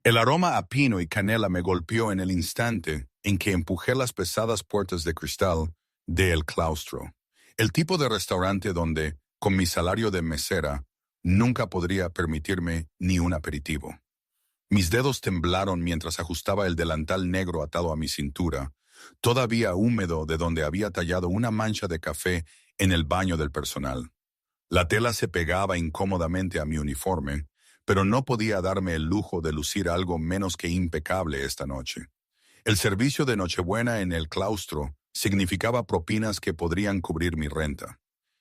El aroma a pino y canela me golpeó en el instante en que empujé las pesadas puertas de cristal del claustro. El tipo de restaurante donde, con mi salario de mesera, nunca podría permitirme ni un aperitivo. Mis dedos temblaron mientras ajustaba el delantal negro atado a mi cintura, todavía húmedo de donde había tallado una mancha de café en el baño del personal. La tela se pegaba incómodamente a mi uniforme, pero no podía darme el lujo de lucir algo menos que impecable esta noche. El servicio de Nochebuena en el claustro significaba propinas que podrían cubrir mi renta.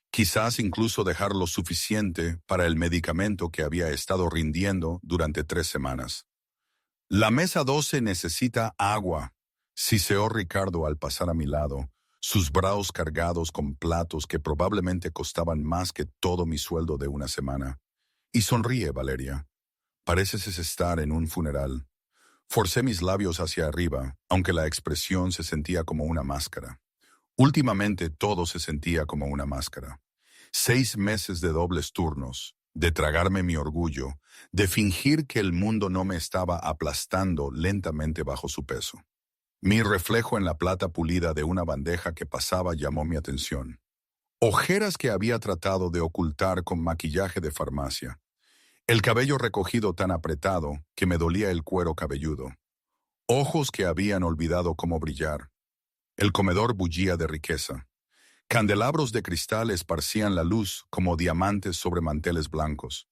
Quizás incluso dejar lo suficiente para el medicamento que había estado rindiendo durante 3 semanas. La mesa 12 necesita agua, siseó Ricardo al pasar a mi lado, sus brazos cargados con platos que probablemente costaban más que todo mi sueldo de una semana. Y sonríe, Valeria. Pareces estar en un funeral. Forcé mis labios hacia arriba, aunque la expresión se sentía como una máscara. Últimamente todo se sentía como una máscara. 6 meses de dobles turnos, de tragarme mi orgullo, de fingir que el mundo no me estaba aplastando lentamente bajo su peso. Mi reflejo en la plata pulida de una bandeja que pasaba llamó mi atención. Ojeras que había tratado de ocultar con maquillaje de farmacia. El cabello recogido tan apretado que me dolía el cuero cabelludo. Ojos que habían olvidado cómo brillar. El comedor bullía de riqueza. Candelabros de cristal esparcían la luz como diamantes sobre manteles blancos.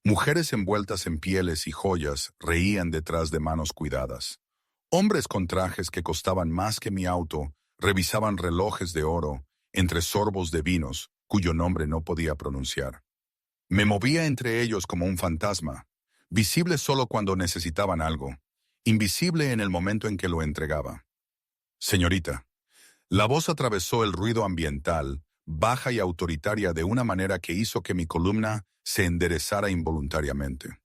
Mujeres envueltas en pieles y joyas reían detrás de manos cuidadas. Hombres con trajes que costaban más que mi auto revisaban relojes de oro entre sorbos de vinos cuyo nombre no podía pronunciar. Me movía entre ellos como un fantasma, visible solo cuando necesitaban algo, invisible en el momento en que lo entregaba. Señorita. La voz atravesó el ruido ambiental, baja y autoritaria de una manera que hizo que mi columna se enderezara involuntariamente.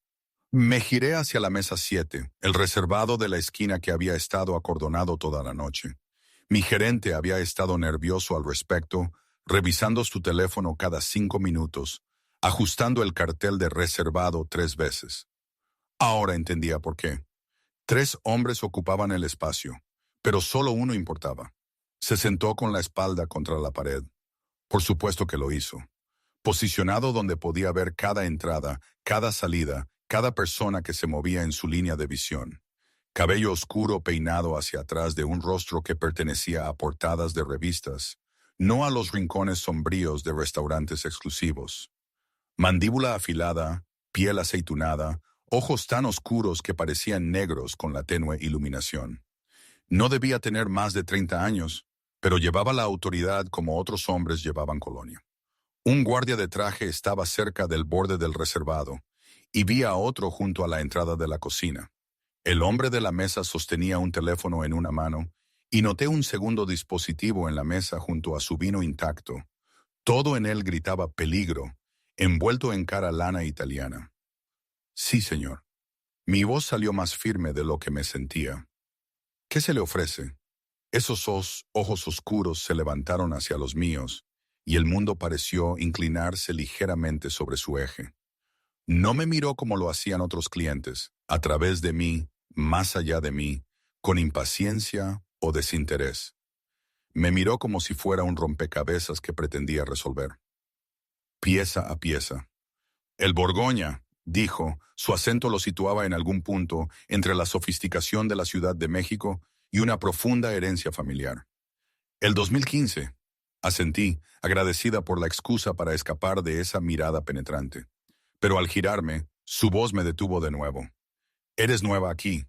Me giré hacia la mesa 7, el reservado de la esquina que había estado acordonado toda la noche. Mi gerente había estado nervioso al respecto, revisando su teléfono cada 5 minutos, ajustando el cartel de reservado 3 veces. Ahora entendía por qué. 3 hombres ocupaban el espacio, pero solo uno importaba. Se sentó con la espalda contra la pared. Por supuesto que lo hizo. Posicionado donde podía ver cada entrada, cada salida, cada persona que se movía en su línea de visión. Cabello oscuro peinado hacia atrás de un rostro que pertenecía a portadas de revistas, no a los rincones sombríos de restaurantes exclusivos. Mandíbula afilada, piel aceitunada, ojos tan oscuros que parecían negros con la tenue iluminación. No debía tener más de 30 años, pero llevaba la autoridad como otros hombres llevaban colonia. Un guardia de traje estaba cerca del borde del reservado, y vi a otro junto a la entrada de la cocina. El hombre de la mesa sostenía un teléfono en una mano, y noté un segundo dispositivo en la mesa junto a su vino intacto. Todo en él gritaba peligro, envuelto en cara lana italiana. Sí, señor. Mi voz salió más firme de lo que me sentía. ¿Qué se le ofrece? Esos ojos oscuros se levantaron hacia los míos, y el mundo pareció inclinarse ligeramente sobre su eje. No me miró como lo hacían otros clientes, a través de mí, más allá de mí, con impaciencia o desinterés. Me miró como si fuera un rompecabezas que pretendía resolver. Pieza a pieza. El Borgoña, dijo, su acento lo situaba en algún punto entre la sofisticación de la Ciudad de México y una profunda herencia familiar. El 2015, asentí, agradecida por la excusa para escapar de esa mirada penetrante. Pero al girarme, su voz me detuvo de nuevo. «¿Eres nueva aquí?»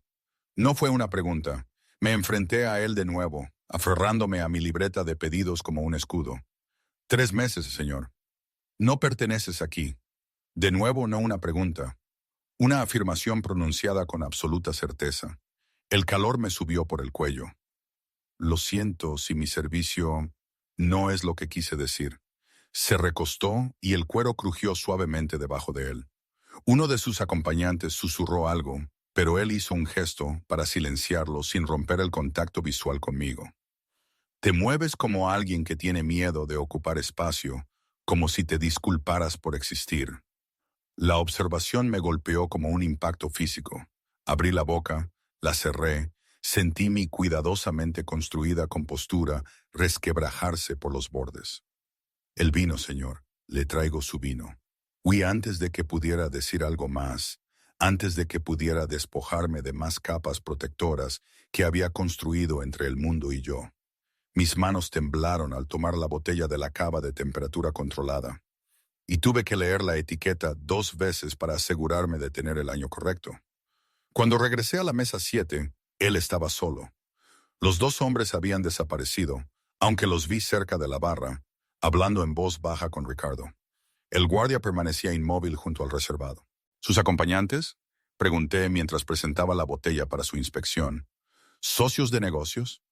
No fue una pregunta. Me enfrenté a él de nuevo, aferrándome a mi libreta de pedidos como un escudo. 3 meses, señor. No perteneces aquí. De nuevo no una pregunta. Una afirmación pronunciada con absoluta certeza. El calor me subió por el cuello. Lo siento si mi servicio no es lo que quise decir. Se recostó y el cuero crujió suavemente debajo de él. Uno de sus acompañantes susurró algo, pero él hizo un gesto para silenciarlo sin romper el contacto visual conmigo. Te mueves como alguien que tiene miedo de ocupar espacio, como si te disculparas por existir. La observación me golpeó como un impacto físico. Abrí la boca, la cerré, sentí mi cuidadosamente construida compostura resquebrajarse por los bordes. El vino, señor, le traigo su vino. Huí antes de que pudiera decir algo más, antes de que pudiera despojarme de más capas protectoras que había construido entre el mundo y yo. Mis manos temblaron al tomar la botella de la cava de temperatura controlada, y tuve que leer la etiqueta 2 veces para asegurarme de tener el año correcto. Cuando regresé a la mesa 7, él estaba solo. Los 2 hombres habían desaparecido, aunque los vi cerca de la barra, hablando en voz baja con Ricardo. El guardia permanecía inmóvil junto al reservado. ¿Sus acompañantes?, pregunté mientras presentaba la botella para su inspección. ¿Socios de negocios?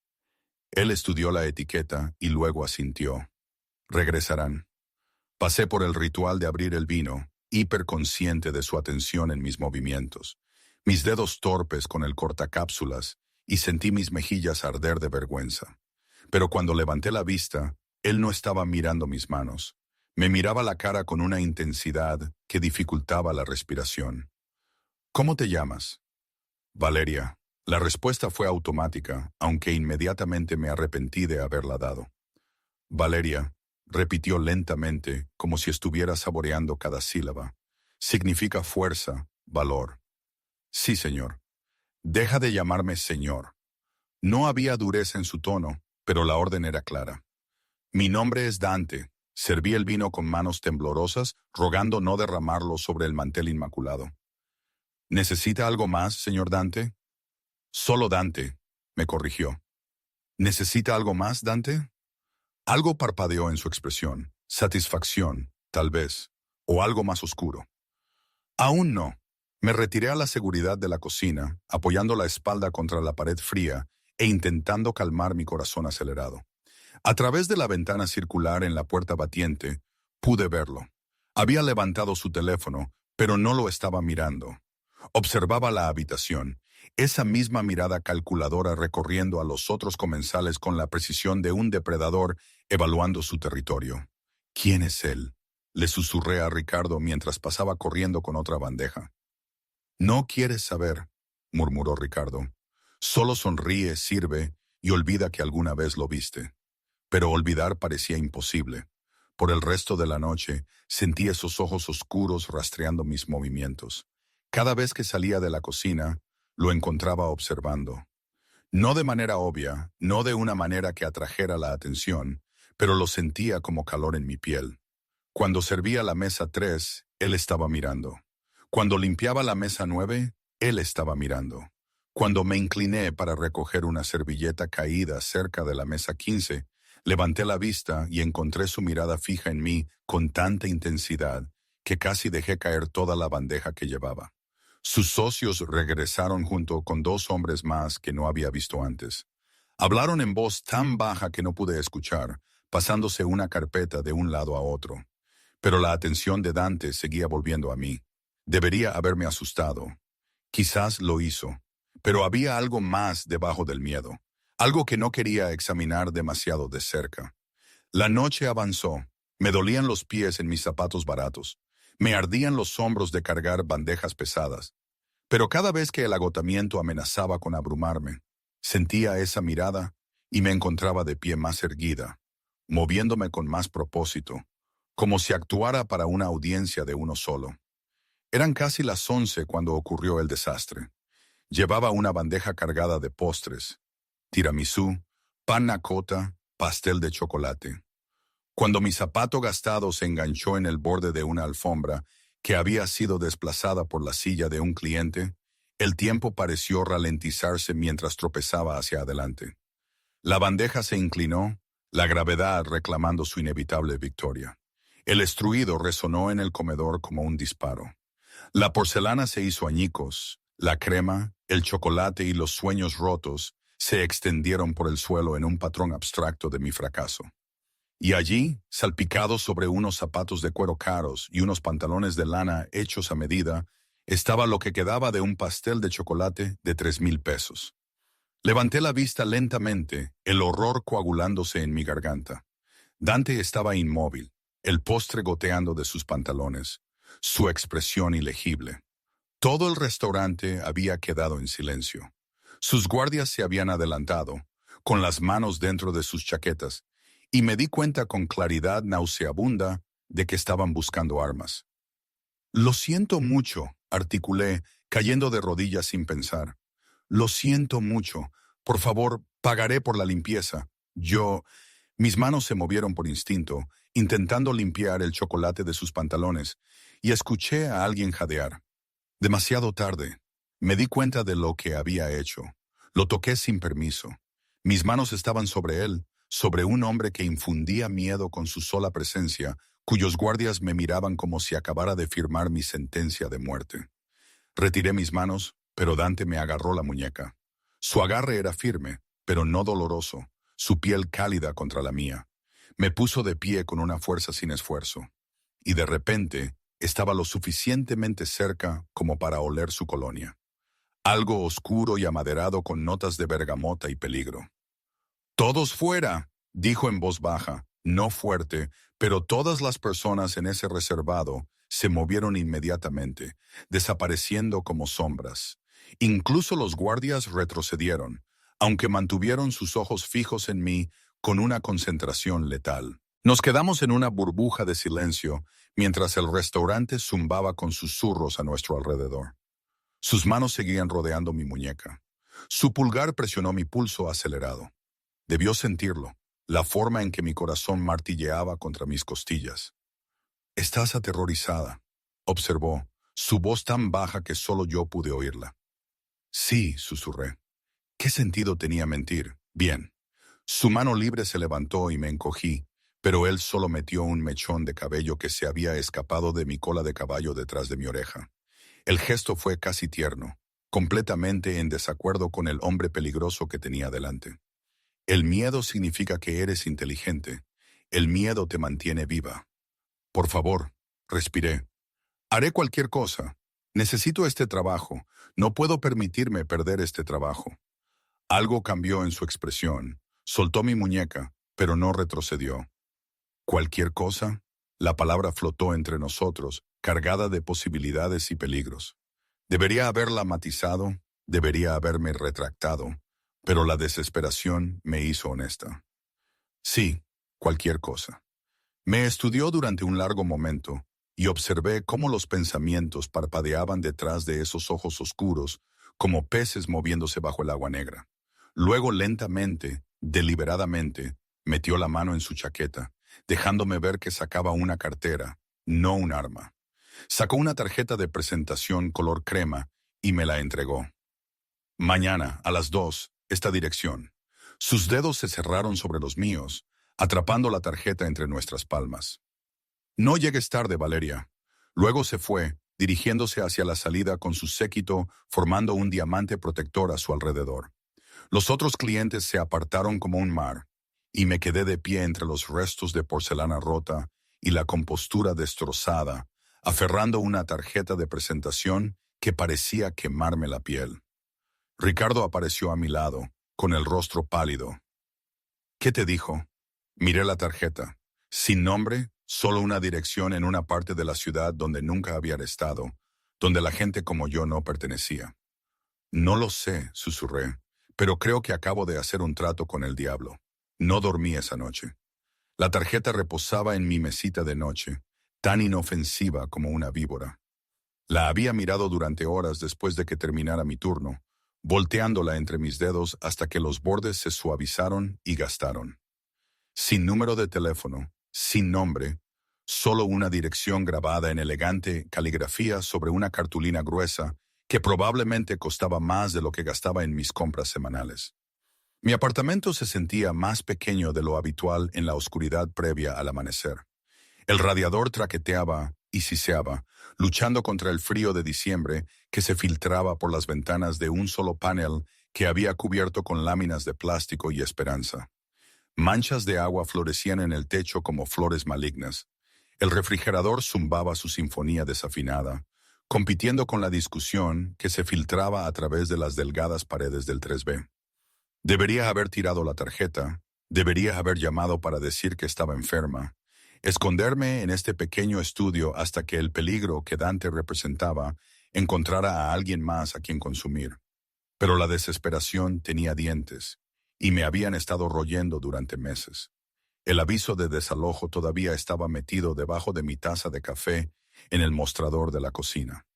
Él estudió la etiqueta y luego asintió. Regresarán. Pasé por el ritual de abrir el vino, hiperconsciente de su atención en mis movimientos, mis dedos torpes con el cortacápsulas, y sentí mis mejillas arder de vergüenza. Pero cuando levanté la vista, él no estaba mirando mis manos. Me miraba la cara con una intensidad que dificultaba la respiración. ¿Cómo te llamas? Valeria. La respuesta fue automática, aunque inmediatamente me arrepentí de haberla dado. Valeria, repitió lentamente, como si estuviera saboreando cada sílaba. Significa fuerza, valor. Sí, señor. Deja de llamarme señor. No había dureza en su tono, pero la orden era clara. Mi nombre es Dante. Serví el vino con manos temblorosas, rogando no derramarlo sobre el mantel inmaculado. ¿Necesita algo más, señor Dante? Solo Dante, me corrigió. ¿Necesita algo más, Dante? Algo parpadeó en su expresión. Satisfacción, tal vez, o algo más oscuro. Aún no. Me retiré a la seguridad de la cocina, apoyando la espalda contra la pared fría e intentando calmar mi corazón acelerado. A través de la ventana circular en la puerta batiente, pude verlo. Había levantado su teléfono, pero no lo estaba mirando. Observaba la habitación, esa misma mirada calculadora recorriendo a los otros comensales con la precisión de un depredador evaluando su territorio. ¿Quién es él?, le susurré a Ricardo mientras pasaba corriendo con otra bandeja. No quieres saber, murmuró Ricardo. Solo sonríe, sirve y olvida que alguna vez lo viste. Pero olvidar parecía imposible. Por el resto de la noche, sentí esos ojos oscuros rastreando mis movimientos. Cada vez que salía de la cocina, lo encontraba observando. No de manera obvia, no de una manera que atrajera la atención, pero lo sentía como calor en mi piel. Cuando servía la mesa 3, él estaba mirando. Cuando limpiaba la mesa 9, él estaba mirando. Cuando me incliné para recoger una servilleta caída cerca de la mesa 15, levanté la vista y encontré su mirada fija en mí con tanta intensidad que casi dejé caer toda la bandeja que llevaba. Sus socios regresaron junto con 2 hombres más que no había visto antes. Hablaron en voz tan baja que no pude escuchar, pasándose una carpeta de un lado a otro. Pero la atención de Dante seguía volviendo a mí. Debería haberme asustado. Quizás lo hizo. Pero había algo más debajo del miedo. Algo que no quería examinar demasiado de cerca. La noche avanzó. Me dolían los pies en mis zapatos baratos. Me ardían los hombros de cargar bandejas pesadas. Pero cada vez que el agotamiento amenazaba con abrumarme, sentía esa mirada y me encontraba de pie más erguida, moviéndome con más propósito, como si actuara para una audiencia de uno solo. Eran casi las 11 cuando ocurrió el desastre. Llevaba una bandeja cargada de postres, tiramisú, panna cotta, pastel de chocolate. Cuando mi zapato gastado se enganchó en el borde de una alfombra que había sido desplazada por la silla de un cliente, el tiempo pareció ralentizarse mientras tropezaba hacia adelante. La bandeja se inclinó, la gravedad reclamando su inevitable victoria. El estruido resonó en el comedor como un disparo. La porcelana se hizo añicos, la crema, el chocolate y los sueños rotos se extendieron por el suelo en un patrón abstracto de mi fracaso. Y allí, salpicado sobre unos zapatos de cuero caros y unos pantalones de lana hechos a medida, estaba lo que quedaba de un pastel de chocolate de 3,000 pesos. Levanté la vista lentamente, el horror coagulándose en mi garganta. Dante estaba inmóvil, el postre goteando de sus pantalones, su expresión ilegible. Todo el restaurante había quedado en silencio. Sus guardias se habían adelantado, con las manos dentro de sus chaquetas, y me di cuenta con claridad nauseabunda de que estaban buscando armas. Lo siento mucho, articulé, cayendo de rodillas sin pensar. Lo siento mucho. Por favor, pagaré por la limpieza. Mis manos se movieron por instinto, intentando limpiar el chocolate de sus pantalones, y escuché a alguien jadear. Demasiado tarde. Me di cuenta de lo que había hecho. Lo toqué sin permiso. Mis manos estaban sobre él, sobre un hombre que infundía miedo con su sola presencia, cuyos guardias me miraban como si acabara de firmar mi sentencia de muerte. Retiré mis manos, pero Dante me agarró la muñeca. Su agarre era firme, pero no doloroso, su piel cálida contra la mía. Me puso de pie con una fuerza sin esfuerzo. Y de repente, estaba lo suficientemente cerca como para oler su colonia. Algo oscuro y amaderado con notas de bergamota y peligro. «¡Todos fuera!», dijo en voz baja, no fuerte, pero todas las personas en ese reservado se movieron inmediatamente, desapareciendo como sombras. Incluso los guardias retrocedieron, aunque mantuvieron sus ojos fijos en mí con una concentración letal. Nos quedamos en una burbuja de silencio mientras el restaurante zumbaba con susurros a nuestro alrededor. Sus manos seguían rodeando mi muñeca. Su pulgar presionó mi pulso acelerado. Debió sentirlo, la forma en que mi corazón martilleaba contra mis costillas. «Estás aterrorizada», observó, su voz tan baja que solo yo pude oírla. «Sí», susurré. ¿Qué sentido tenía mentir? Bien. Su mano libre se levantó y me encogí, pero él solo metió un mechón de cabello que se había escapado de mi cola de caballo detrás de mi oreja. El gesto fue casi tierno, completamente en desacuerdo con el hombre peligroso que tenía delante. «El miedo significa que eres inteligente. El miedo te mantiene viva». «Por favor», respiré. «Haré cualquier cosa. Necesito este trabajo. No puedo permitirme perder este trabajo». Algo cambió en su expresión. Soltó mi muñeca, pero no retrocedió. «¿Cualquier cosa?». La palabra flotó entre nosotros, cargada de posibilidades y peligros. Debería haberla matizado, debería haberme retractado, pero la desesperación me hizo honesta. «Sí, cualquier cosa». Me estudió durante un largo momento y observé cómo los pensamientos parpadeaban detrás de esos ojos oscuros, como peces moviéndose bajo el agua negra. Luego lentamente, deliberadamente, metió la mano en su chaqueta, dejándome ver que sacaba una cartera, no un arma. Sacó una tarjeta de presentación color crema y me la entregó. «Mañana, a las 2, esta dirección». Sus dedos se cerraron sobre los míos, atrapando la tarjeta entre nuestras palmas. «No llegues tarde, Valeria». Luego se fue, dirigiéndose hacia la salida con su séquito, formando un diamante protector a su alrededor. Los otros clientes se apartaron como un mar, y me quedé de pie entre los restos de porcelana rota y la compostura destrozada, aferrando una tarjeta de presentación que parecía quemarme la piel. Ricardo apareció a mi lado, con el rostro pálido. «¿Qué te dijo?». Miré la tarjeta. Sin nombre, solo una dirección en una parte de la ciudad donde nunca había estado, donde la gente como yo no pertenecía. «No lo sé», susurré, «pero creo que acabo de hacer un trato con el diablo». No dormí esa noche. La tarjeta reposaba en mi mesita de noche, tan inofensiva como una víbora. La había mirado durante horas después de que terminara mi turno, volteándola entre mis dedos hasta que los bordes se suavizaron y gastaron. Sin número de teléfono, sin nombre, solo una dirección grabada en elegante caligrafía sobre una cartulina gruesa que probablemente costaba más de lo que gastaba en mis compras semanales. Mi apartamento se sentía más pequeño de lo habitual en la oscuridad previa al amanecer. El radiador traqueteaba y siseaba, luchando contra el frío de diciembre que se filtraba por las ventanas de un solo panel que había cubierto con láminas de plástico y esperanza. Manchas de agua florecían en el techo como flores malignas. El refrigerador zumbaba su sinfonía desafinada, compitiendo con la discusión que se filtraba a través de las delgadas paredes del 3B. Debería haber tirado la tarjeta, debería haber llamado para decir que estaba enferma, esconderme en este pequeño estudio hasta que el peligro que Dante representaba encontrara a alguien más a quien consumir. Pero la desesperación tenía dientes, y me habían estado royendo durante meses. El aviso de desalojo todavía estaba metido debajo de mi taza de café en el mostrador de la cocina.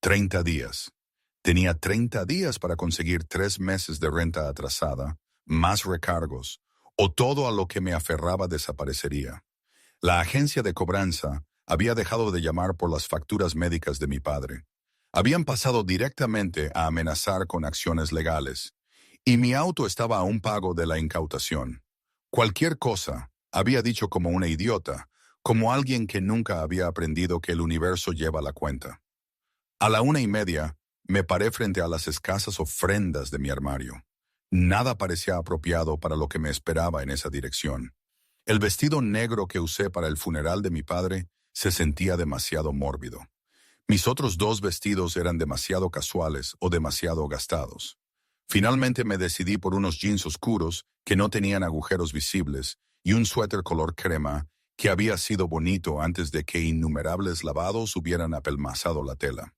30 días. Tenía 30 días para conseguir 3 meses de renta atrasada, más recargos, o todo a lo que me aferraba desaparecería. La agencia de cobranza había dejado de llamar por las facturas médicas de mi padre. Habían pasado directamente a amenazar con acciones legales, y mi auto estaba a un pago de la incautación. Cualquier cosa, había dicho como una idiota, como alguien que nunca había aprendido que el universo lleva la cuenta. A la 1:30, me paré frente a las escasas ofrendas de mi armario. Nada parecía apropiado para lo que me esperaba en esa dirección. El vestido negro que usé para el funeral de mi padre se sentía demasiado mórbido. Mis otros 2 vestidos eran demasiado casuales o demasiado gastados. Finalmente me decidí por unos jeans oscuros que no tenían agujeros visibles y un suéter color crema que había sido bonito antes de que innumerables lavados hubieran apelmazado la tela.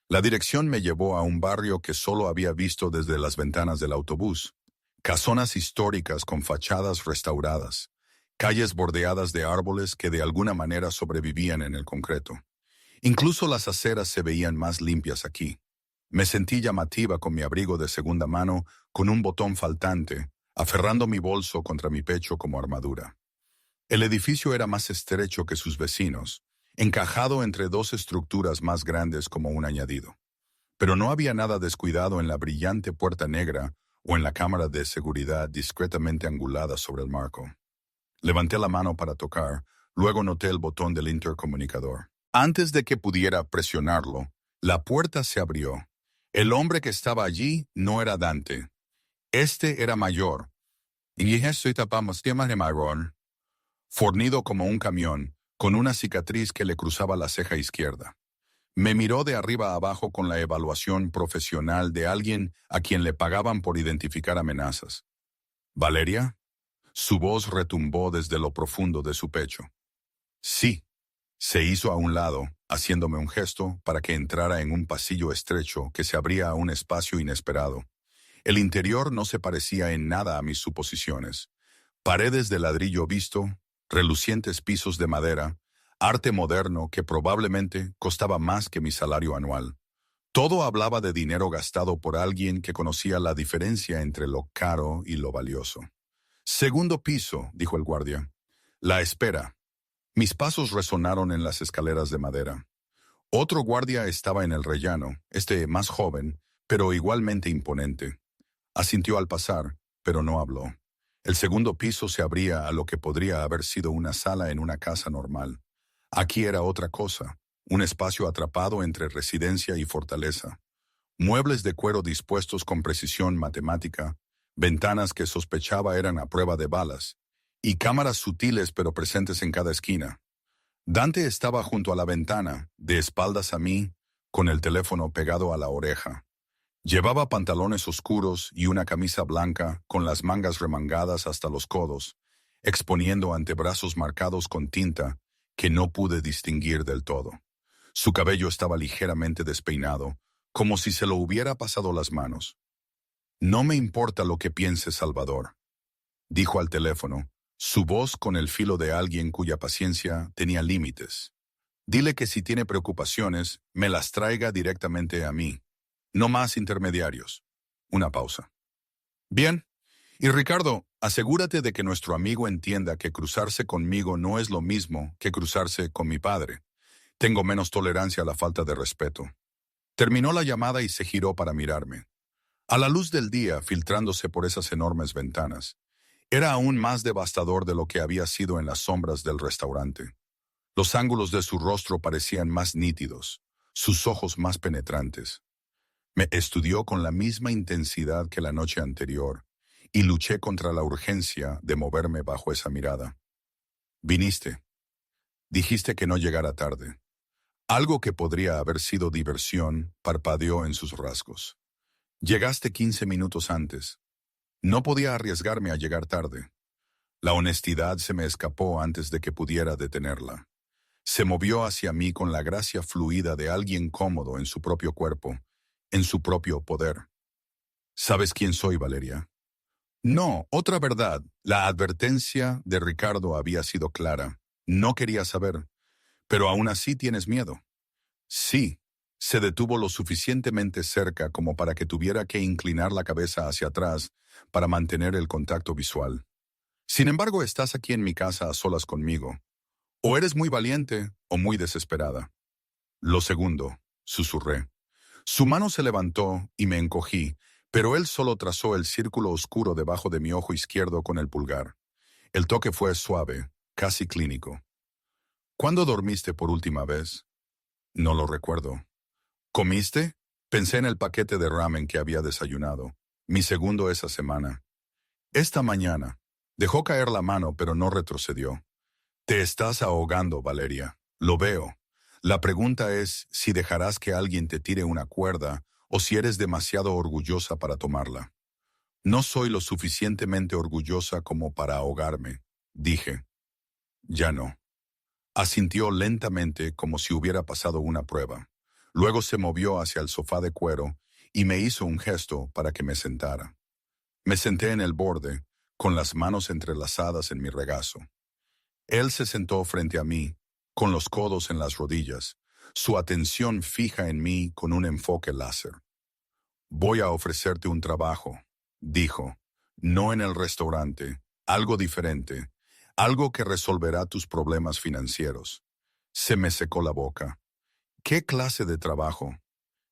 La dirección me llevó a un barrio que solo había visto desde las ventanas del autobús. Casonas históricas con fachadas restauradas, calles bordeadas de árboles que de alguna manera sobrevivían en el concreto. Incluso las aceras se veían más limpias aquí. Me sentí llamativa con mi abrigo de segunda mano, con un botón faltante, aferrando mi bolso contra mi pecho como armadura. El edificio era más estrecho que sus vecinos, encajado entre 2 estructuras más grandes como un añadido. Pero no había nada descuidado en la brillante puerta negra o en la cámara de seguridad discretamente angulada sobre el marco. Levanté la mano para tocar, luego noté el botón del intercomunicador. Antes de que pudiera presionarlo, la puerta se abrió. El hombre que estaba allí no era Dante. Este era mayor. Fornido como un camión, con una cicatriz que le cruzaba la ceja izquierda. Me miró de arriba a abajo con la evaluación profesional de alguien a quien le pagaban por identificar amenazas. ¿Valeria? Su voz retumbó desde lo profundo de su pecho. Sí. Se hizo a un lado, haciéndome un gesto para que entrara en un pasillo estrecho que se abría a un espacio inesperado. El interior no se parecía en nada a mis suposiciones. Paredes de ladrillo visto, relucientes pisos de madera, arte moderno que probablemente costaba más que mi salario anual. Todo hablaba de dinero gastado por alguien que conocía la diferencia entre lo caro y lo valioso. Segundo piso, dijo el guardia. La espera. Mis pasos resonaron en las escaleras de madera. Otro guardia estaba en el rellano, este más joven, pero igualmente imponente. Asintió al pasar, pero no habló. El segundo piso se abría a lo que podría haber sido una sala en una casa normal. Aquí era otra cosa, un espacio atrapado entre residencia y fortaleza. Muebles de cuero dispuestos con precisión matemática, ventanas que sospechaba eran a prueba de balas, y cámaras sutiles pero presentes en cada esquina. Dante estaba junto a la ventana, de espaldas a mí, con el teléfono pegado a la oreja. Llevaba pantalones oscuros y una camisa blanca con las mangas remangadas hasta los codos, exponiendo antebrazos marcados con tinta que no pude distinguir del todo. Su cabello estaba ligeramente despeinado, como si se lo hubiera pasado las manos. «No me importa lo que piense Salvador», dijo al teléfono, su voz con el filo de alguien cuya paciencia tenía límites. «Dile que si tiene preocupaciones, me las traiga directamente a mí. No más intermediarios». Una pausa. «Bien. Y Ricardo, asegúrate de que nuestro amigo entienda que cruzarse conmigo no es lo mismo que cruzarse con mi padre. Tengo menos tolerancia a la falta de respeto». Terminó la llamada y se giró para mirarme. A la luz del día, filtrándose por esas enormes ventanas, era aún más devastador de lo que había sido en las sombras del restaurante. Los ángulos de su rostro parecían más nítidos, sus ojos más penetrantes. Me estudió con la misma intensidad que la noche anterior, y luché contra la urgencia de moverme bajo esa mirada. «Viniste. Dijiste que no llegara tarde». Algo que podría haber sido diversión parpadeó en sus rasgos. «Llegaste 15 minutos antes. No podía arriesgarme a llegar tarde». La honestidad se me escapó antes de que pudiera detenerla. Se movió hacia mí con la gracia fluida de alguien cómodo en su propio cuerpo, en su propio poder. ¿Sabes quién soy, Valeria? No, otra verdad. La advertencia de Ricardo había sido clara. No quería saber. Pero aún así tienes miedo. Sí. Se detuvo lo suficientemente cerca como para que tuviera que inclinar la cabeza hacia atrás para mantener el contacto visual. Sin embargo, estás aquí en mi casa a solas conmigo. O eres muy valiente o muy desesperada. Lo segundo, susurré. Su mano se levantó y me encogí, pero él solo trazó el círculo oscuro debajo de mi ojo izquierdo con el pulgar. El toque fue suave, casi clínico. ¿Cuándo dormiste por última vez? No lo recuerdo. ¿Comiste? Pensé en el paquete de ramen que había desayunado. Mi segundo esa semana. Esta mañana. Dejó caer la mano, pero no retrocedió. Te estás ahogando, Valeria. Lo veo. La pregunta es si dejarás que alguien te tire una cuerda o si eres demasiado orgullosa para tomarla. No soy lo suficientemente orgullosa como para ahogarme, dije. Ya no. Asintió lentamente como si hubiera pasado una prueba. Luego se movió hacia el sofá de cuero y me hizo un gesto para que me sentara. Me senté en el borde, con las manos entrelazadas en mi regazo. Él se sentó frente a mí, con los codos en las rodillas, su atención fija en mí con un enfoque láser. Voy a ofrecerte un trabajo, dijo, no en el restaurante, algo diferente, algo que resolverá tus problemas financieros. Se me secó la boca. ¿Qué clase de trabajo?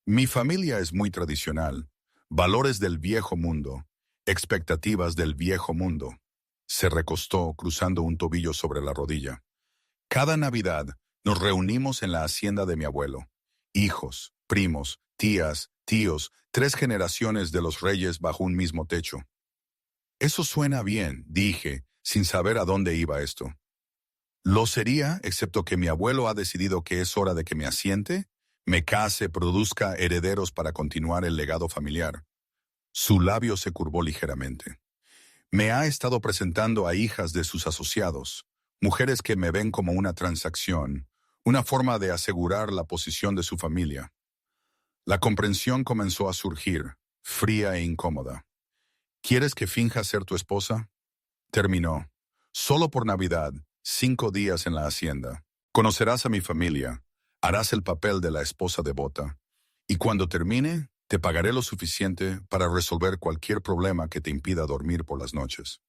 Mi familia es muy tradicional, valores del viejo mundo, expectativas del viejo mundo. Se recostó cruzando un tobillo sobre la rodilla. Cada Navidad nos reunimos en la hacienda de mi abuelo. Hijos, primos, tías, tíos, 3 generaciones de los reyes bajo un mismo techo. Eso suena bien, dije, sin saber a dónde iba esto. Lo sería, excepto que mi abuelo ha decidido que es hora de que me asiente, me case, produzca herederos para continuar el legado familiar. Su labio se curvó ligeramente. Me ha estado presentando a hijas de sus asociados, mujeres que me ven como una transacción, una forma de asegurar la posición de su familia. La comprensión comenzó a surgir, fría e incómoda. ¿Quieres que finja ser tu esposa? Terminó. Solo por Navidad, 5 días en la hacienda. Conocerás a mi familia, harás el papel de la esposa devota, y cuando termine, te pagaré lo suficiente para resolver cualquier problema que te impida dormir por las noches.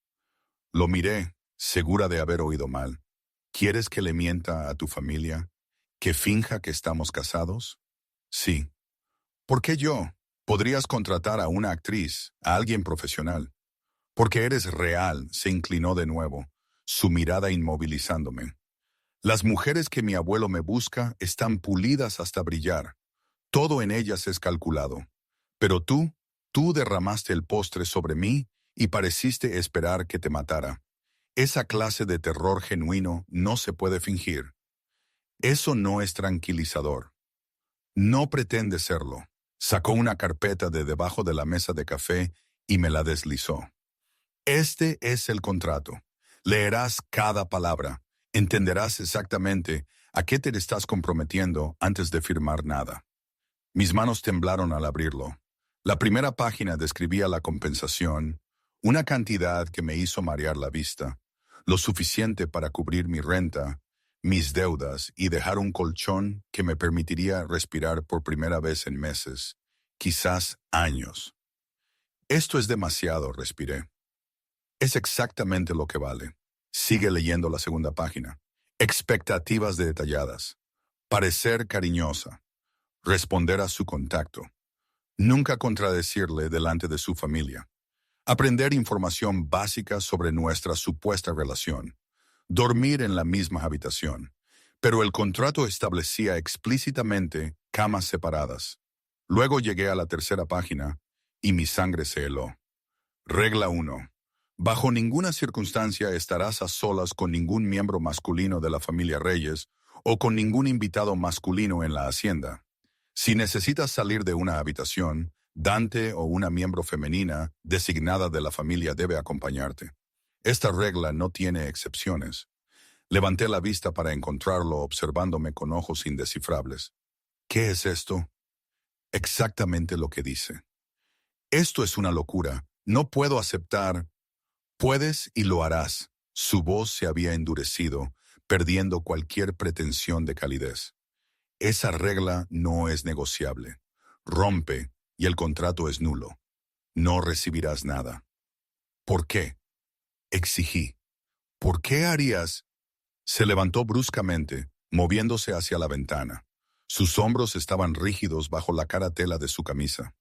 Lo miré, segura de haber oído mal. ¿Quieres que le mienta a tu familia? ¿Que finja que estamos casados? Sí. ¿Por qué yo? Podrías contratar a una actriz, a alguien profesional. Porque eres real, se inclinó de nuevo, su mirada inmovilizándome. Las mujeres que mi abuelo me busca están pulidas hasta brillar. Todo en ellas es calculado. Pero tú derramaste el postre sobre mí y pareciste esperar que te matara. Esa clase de terror genuino no se puede fingir. Eso no es tranquilizador. No pretende serlo. Sacó una carpeta de debajo de la mesa de café y me la deslizó. Este es el contrato. Leerás cada palabra. Entenderás exactamente a qué te estás comprometiendo antes de firmar nada. Mis manos temblaron al abrirlo. La primera página describía la compensación, una cantidad que me hizo marear la vista, lo suficiente para cubrir mi renta, mis deudas y dejar un colchón que me permitiría respirar por primera vez en meses, quizás años. Esto es demasiado, respiré. Es exactamente lo que vale. Sigue leyendo la segunda página. Expectativas detalladas. Parecer cariñosa. Responder a su contacto. Nunca contradecirle delante de su familia. Aprender información básica sobre nuestra supuesta relación. Dormir en la misma habitación. Pero el contrato establecía explícitamente camas separadas. Luego llegué a la tercera página y mi sangre se heló. Regla 1. Bajo ninguna circunstancia estarás a solas con ningún miembro masculino de la familia Reyes o con ningún invitado masculino en la hacienda. Si necesitas salir de una habitación, Dante o una miembro femenina designada de la familia debe acompañarte. Esta regla no tiene excepciones. Levanté la vista para encontrarlo observándome con ojos indescifrables. ¿Qué es esto? Exactamente lo que dice. Esto es una locura. No puedo aceptar. Puedes y lo harás. Su voz se había endurecido, perdiendo cualquier pretensión de calidez. Esa regla no es negociable. Rompe y el contrato es nulo. No recibirás nada. ¿Por qué? Exigí. ¿Por qué harías? Se levantó bruscamente, moviéndose hacia la ventana. Sus hombros estaban rígidos bajo la cara tela de su camisa.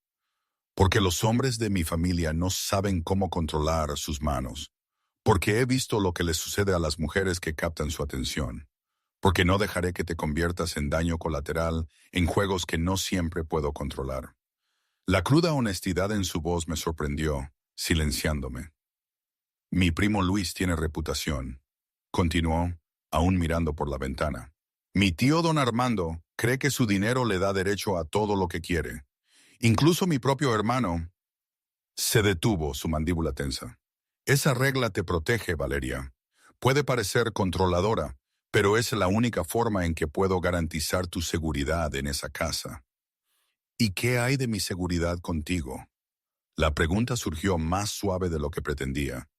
Porque los hombres de mi familia no saben cómo controlar sus manos. Porque he visto lo que les sucede a las mujeres que captan su atención. Porque no dejaré que te conviertas en daño colateral en juegos que no siempre puedo controlar. La cruda honestidad en su voz me sorprendió, silenciándome. Mi primo Luis tiene reputación, continuó, aún mirando por la ventana. Mi tío don Armando cree que su dinero le da derecho a todo lo que quiere. Incluso mi propio hermano. Se detuvo, su mandíbula tensa. Esa regla te protege, Valeria. Puede parecer controladora, pero es la única forma en que puedo garantizar tu seguridad en esa casa. ¿Y qué hay de mi seguridad contigo? La pregunta surgió más suave de lo que pretendía.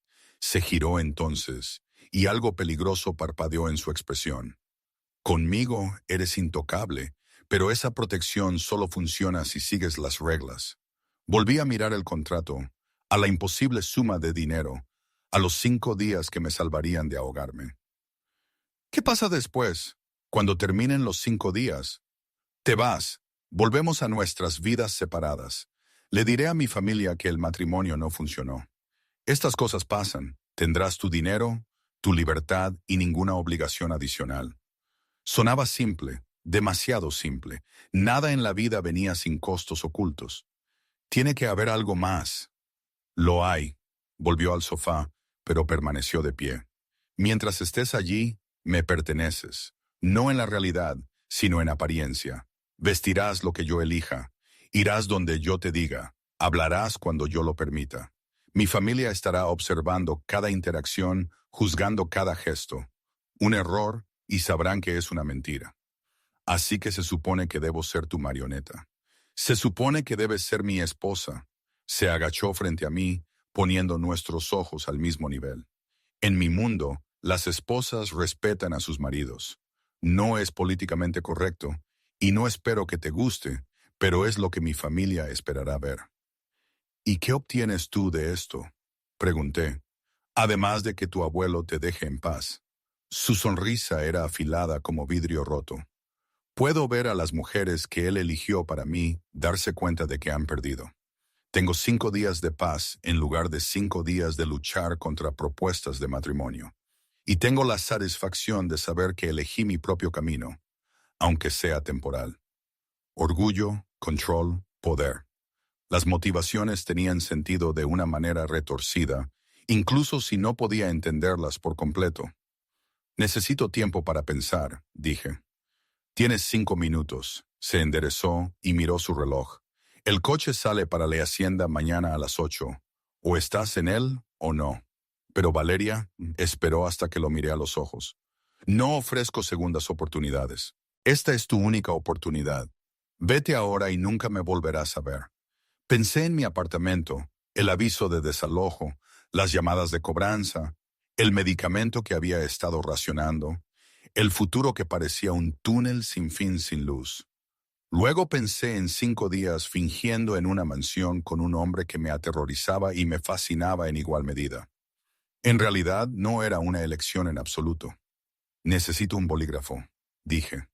Se giró entonces, y algo peligroso parpadeó en su expresión. Conmigo eres intocable, pero esa protección solo funciona si sigues las reglas. Volví a mirar el contrato, a la imposible suma de dinero, a los 5 días que me salvarían de ahogarme. ¿Qué pasa después? Cuando terminen los 5 días. Te vas, volvemos a nuestras vidas separadas. Le diré a mi familia que el matrimonio no funcionó. Estas cosas pasan, tendrás tu dinero, tu libertad y ninguna obligación adicional. Sonaba simple, demasiado simple. Nada en la vida venía sin costos ocultos. Tiene que haber algo más. Lo hay. Volvió al sofá, pero permaneció de pie. Mientras estés allí, me perteneces. No en la realidad, sino en apariencia. Vestirás lo que yo elija. Irás donde yo te diga. Hablarás cuando yo lo permita. Mi familia estará observando cada interacción, juzgando cada gesto. Un error y sabrán que es una mentira. Así que se supone que debo ser tu marioneta. Se supone que debes ser mi esposa. Se agachó frente a mí, poniendo nuestros ojos al mismo nivel. En mi mundo, las esposas respetan a sus maridos. No es políticamente correcto, y no espero que te guste, pero es lo que mi familia esperará ver. ¿Y qué obtienes tú de esto? Pregunté, además de que tu abuelo te deje en paz. Su sonrisa era afilada como vidrio roto. Puedo ver a las mujeres que él eligió para mí darse cuenta de que han perdido. Tengo 5 días de paz en lugar de 5 días de luchar contra propuestas de matrimonio. Y tengo la satisfacción de saber que elegí mi propio camino, aunque sea temporal. Orgullo, control, poder. Las motivaciones tenían sentido de una manera retorcida, incluso si no podía entenderlas por completo. Necesito tiempo para pensar, dije. Tienes 5 minutos. Se enderezó y miró su reloj. El coche sale para la hacienda mañana a las 8. O estás en él o no. Pero Valeria esperó hasta que lo miré a los ojos. No ofrezco segundas oportunidades. Esta es tu única oportunidad. Vete ahora y nunca me volverás a ver. Pensé en mi apartamento, el aviso de desalojo, las llamadas de cobranza, el medicamento que había estado racionando, el futuro que parecía un túnel sin fin sin luz. Luego pensé en 5 días fingiendo en una mansión con un hombre que me aterrorizaba y me fascinaba en igual medida. En realidad no era una elección en absoluto. Necesito un bolígrafo, dije.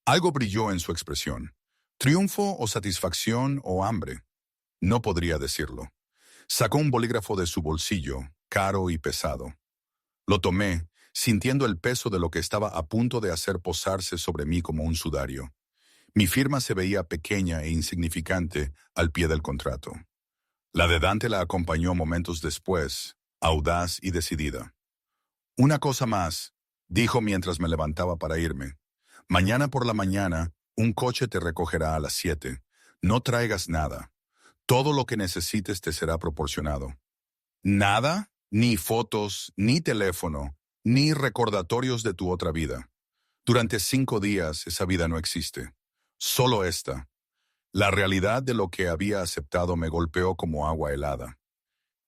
Algo brilló en su expresión. ¿Triunfo o satisfacción o hambre? No podría decirlo. Sacó un bolígrafo de su bolsillo, caro y pesado. Lo tomé, sintiendo el peso de lo que estaba a punto de hacer posarse sobre mí como un sudario. Mi firma se veía pequeña e insignificante al pie del contrato. La de Dante la acompañó momentos después, audaz y decidida. Una cosa más, dijo mientras me levantaba para irme. Mañana por la mañana, un coche te recogerá a las 7. No traigas nada. Todo lo que necesites te será proporcionado. ¿Nada? Ni fotos, ni teléfono, ni recordatorios de tu otra vida. Durante 5 días esa vida no existe. Solo esta. La realidad de lo que había aceptado me golpeó como agua helada.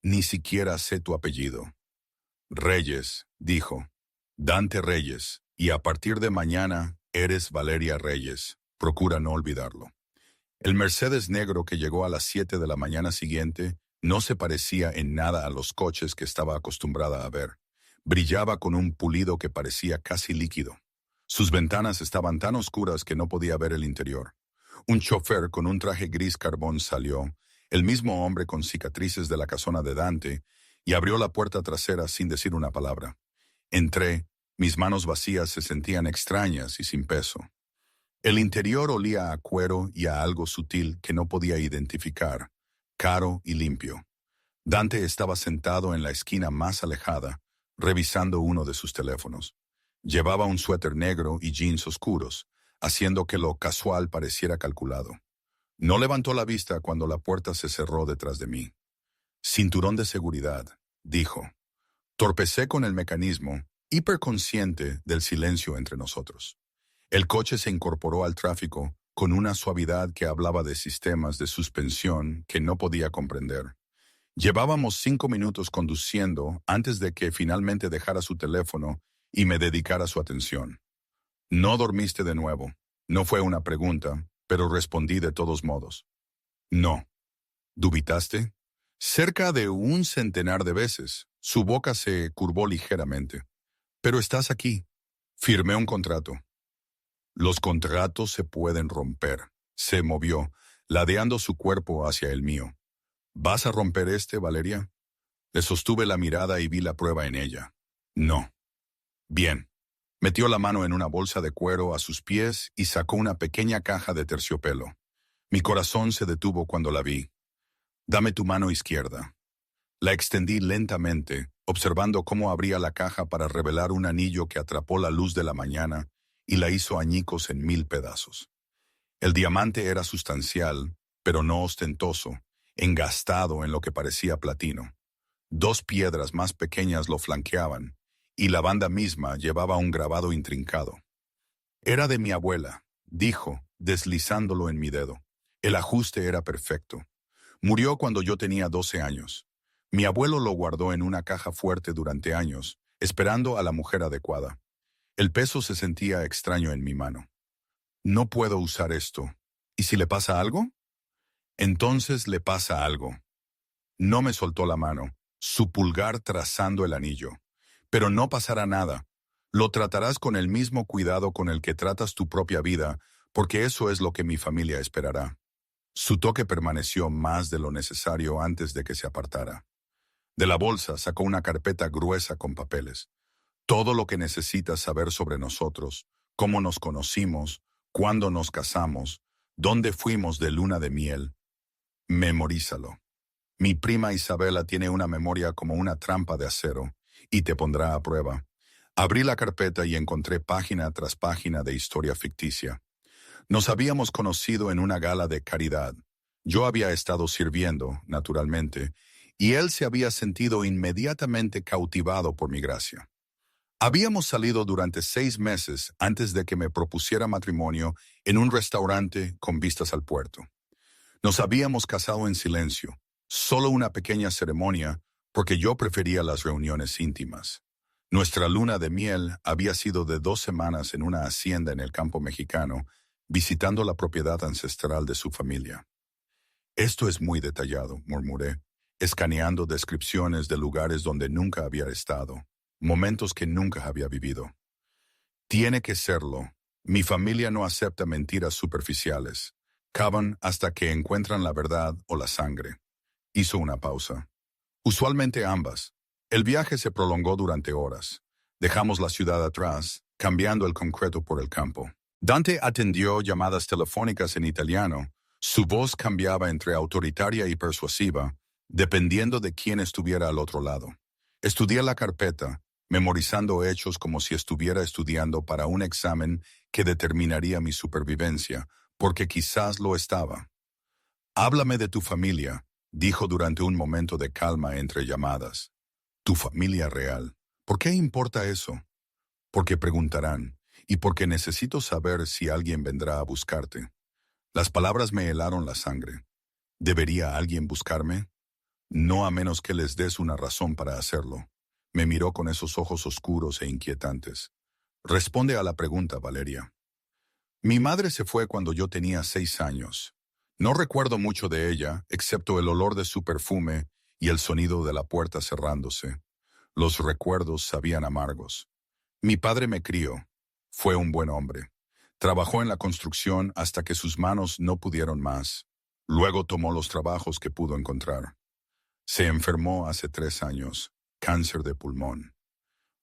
Ni siquiera sé tu apellido. Reyes, dijo. Dante Reyes, y a partir de mañana eres Valeria Reyes. Procura no olvidarlo. El Mercedes negro que llegó a las 7 de la mañana siguiente no se parecía en nada a los coches que estaba acostumbrada a ver. Brillaba con un pulido que parecía casi líquido. Sus ventanas estaban tan oscuras que no podía ver el interior. Un chofer con un traje gris carbón salió, el mismo hombre con cicatrices de la casona de Dante, y abrió la puerta trasera sin decir una palabra. Entré, mis manos vacías se sentían extrañas y sin peso. El interior olía a cuero y a algo sutil que no podía identificar, caro y limpio. Dante estaba sentado en la esquina más alejada, revisando uno de sus teléfonos. Llevaba un suéter negro y jeans oscuros, haciendo que lo casual pareciera calculado. No levantó la vista cuando la puerta se cerró detrás de mí. Cinturón de seguridad, dijo. Torpecé con el mecanismo, hiperconsciente del silencio entre nosotros. El coche se incorporó al tráfico con una suavidad que hablaba de sistemas de suspensión que no podía comprender. Llevábamos 5 minutos conduciendo antes de que finalmente dejara su teléfono y me dedicara su atención. ¿No dormiste de nuevo? No fue una pregunta, pero respondí de todos modos. No. ¿Dubitaste? Cerca de 100 de veces. Su boca se curvó ligeramente. Pero estás aquí. Firmé un contrato. Los contratos se pueden romper. Se movió, ladeando su cuerpo hacia el mío. ¿Vas a romper este, Valeria? Le sostuve la mirada y vi la prueba en ella. No. Bien. Metió la mano en una bolsa de cuero a sus pies y sacó una pequeña caja de terciopelo. Mi corazón se detuvo cuando la vi. Dame tu mano izquierda. La extendí lentamente, observando cómo abría la caja para revelar un anillo que atrapó la luz de la mañana y la hizo añicos en 1000 pedazos. El diamante era sustancial, pero no ostentoso, engastado en lo que parecía platino. 2 piedras más pequeñas lo flanqueaban, y la banda misma llevaba un grabado intrincado. Era de mi abuela, dijo, deslizándolo en mi dedo. El ajuste era perfecto. Murió cuando yo tenía 12 años. Mi abuelo lo guardó en una caja fuerte durante años, esperando a la mujer adecuada. El peso se sentía extraño en mi mano. No puedo usar esto. ¿Y si le pasa algo? Entonces le pasa algo. No me soltó la mano, su pulgar trazando el anillo. Pero no pasará nada. Lo tratarás con el mismo cuidado con el que tratas tu propia vida, porque eso es lo que mi familia esperará. Su toque permaneció más de lo necesario antes de que se apartara. De la bolsa sacó una carpeta gruesa con papeles. Todo lo que necesitas saber sobre nosotros, cómo nos conocimos, cuándo nos casamos, dónde fuimos de luna de miel. Memorízalo. Mi prima Isabela tiene una memoria como una trampa de acero, y te pondrá a prueba. Abrí la carpeta y encontré página tras página de historia ficticia. Nos habíamos conocido en una gala de caridad. Yo había estado sirviendo, naturalmente, y él se había sentido inmediatamente cautivado por mi gracia. Habíamos salido durante 6 meses antes de que me propusiera matrimonio en un restaurante con vistas al puerto. Nos habíamos casado en silencio, solo una pequeña ceremonia, porque yo prefería las reuniones íntimas. Nuestra luna de miel había sido de 2 semanas en una hacienda en el campo mexicano, visitando la propiedad ancestral de su familia. Esto es muy detallado, murmuré, escaneando descripciones de lugares donde nunca había estado, momentos que nunca había vivido. Tiene que serlo. Mi familia no acepta mentiras superficiales. Cavan hasta que encuentran la verdad o la sangre. Hizo una pausa. Usualmente ambas. El viaje se prolongó durante horas. Dejamos la ciudad atrás, cambiando el concreto por el campo. Dante atendió llamadas telefónicas en italiano. Su voz cambiaba entre autoritaria y persuasiva, dependiendo de quién estuviera al otro lado. Estudié la carpeta, memorizando hechos como si estuviera estudiando para un examen que determinaría mi supervivencia, porque quizás lo estaba. Háblame de tu familia, dijo durante un momento de calma entre llamadas. Tu familia real. ¿Por qué importa eso? Porque preguntarán, y porque necesito saber si alguien vendrá a buscarte. Las palabras me helaron la sangre. ¿Debería alguien buscarme? No a menos que les des una razón para hacerlo. Me miró con esos ojos oscuros e inquietantes. Responde a la pregunta, Valeria. Mi madre se fue cuando yo tenía 6 años. No recuerdo mucho de ella, excepto el olor de su perfume y el sonido de la puerta cerrándose. Los recuerdos sabían amargos. Mi padre me crió. Fue un buen hombre. Trabajó en la construcción hasta que sus manos no pudieron más. Luego tomó los trabajos que pudo encontrar. Se enfermó hace 3 años, cáncer de pulmón.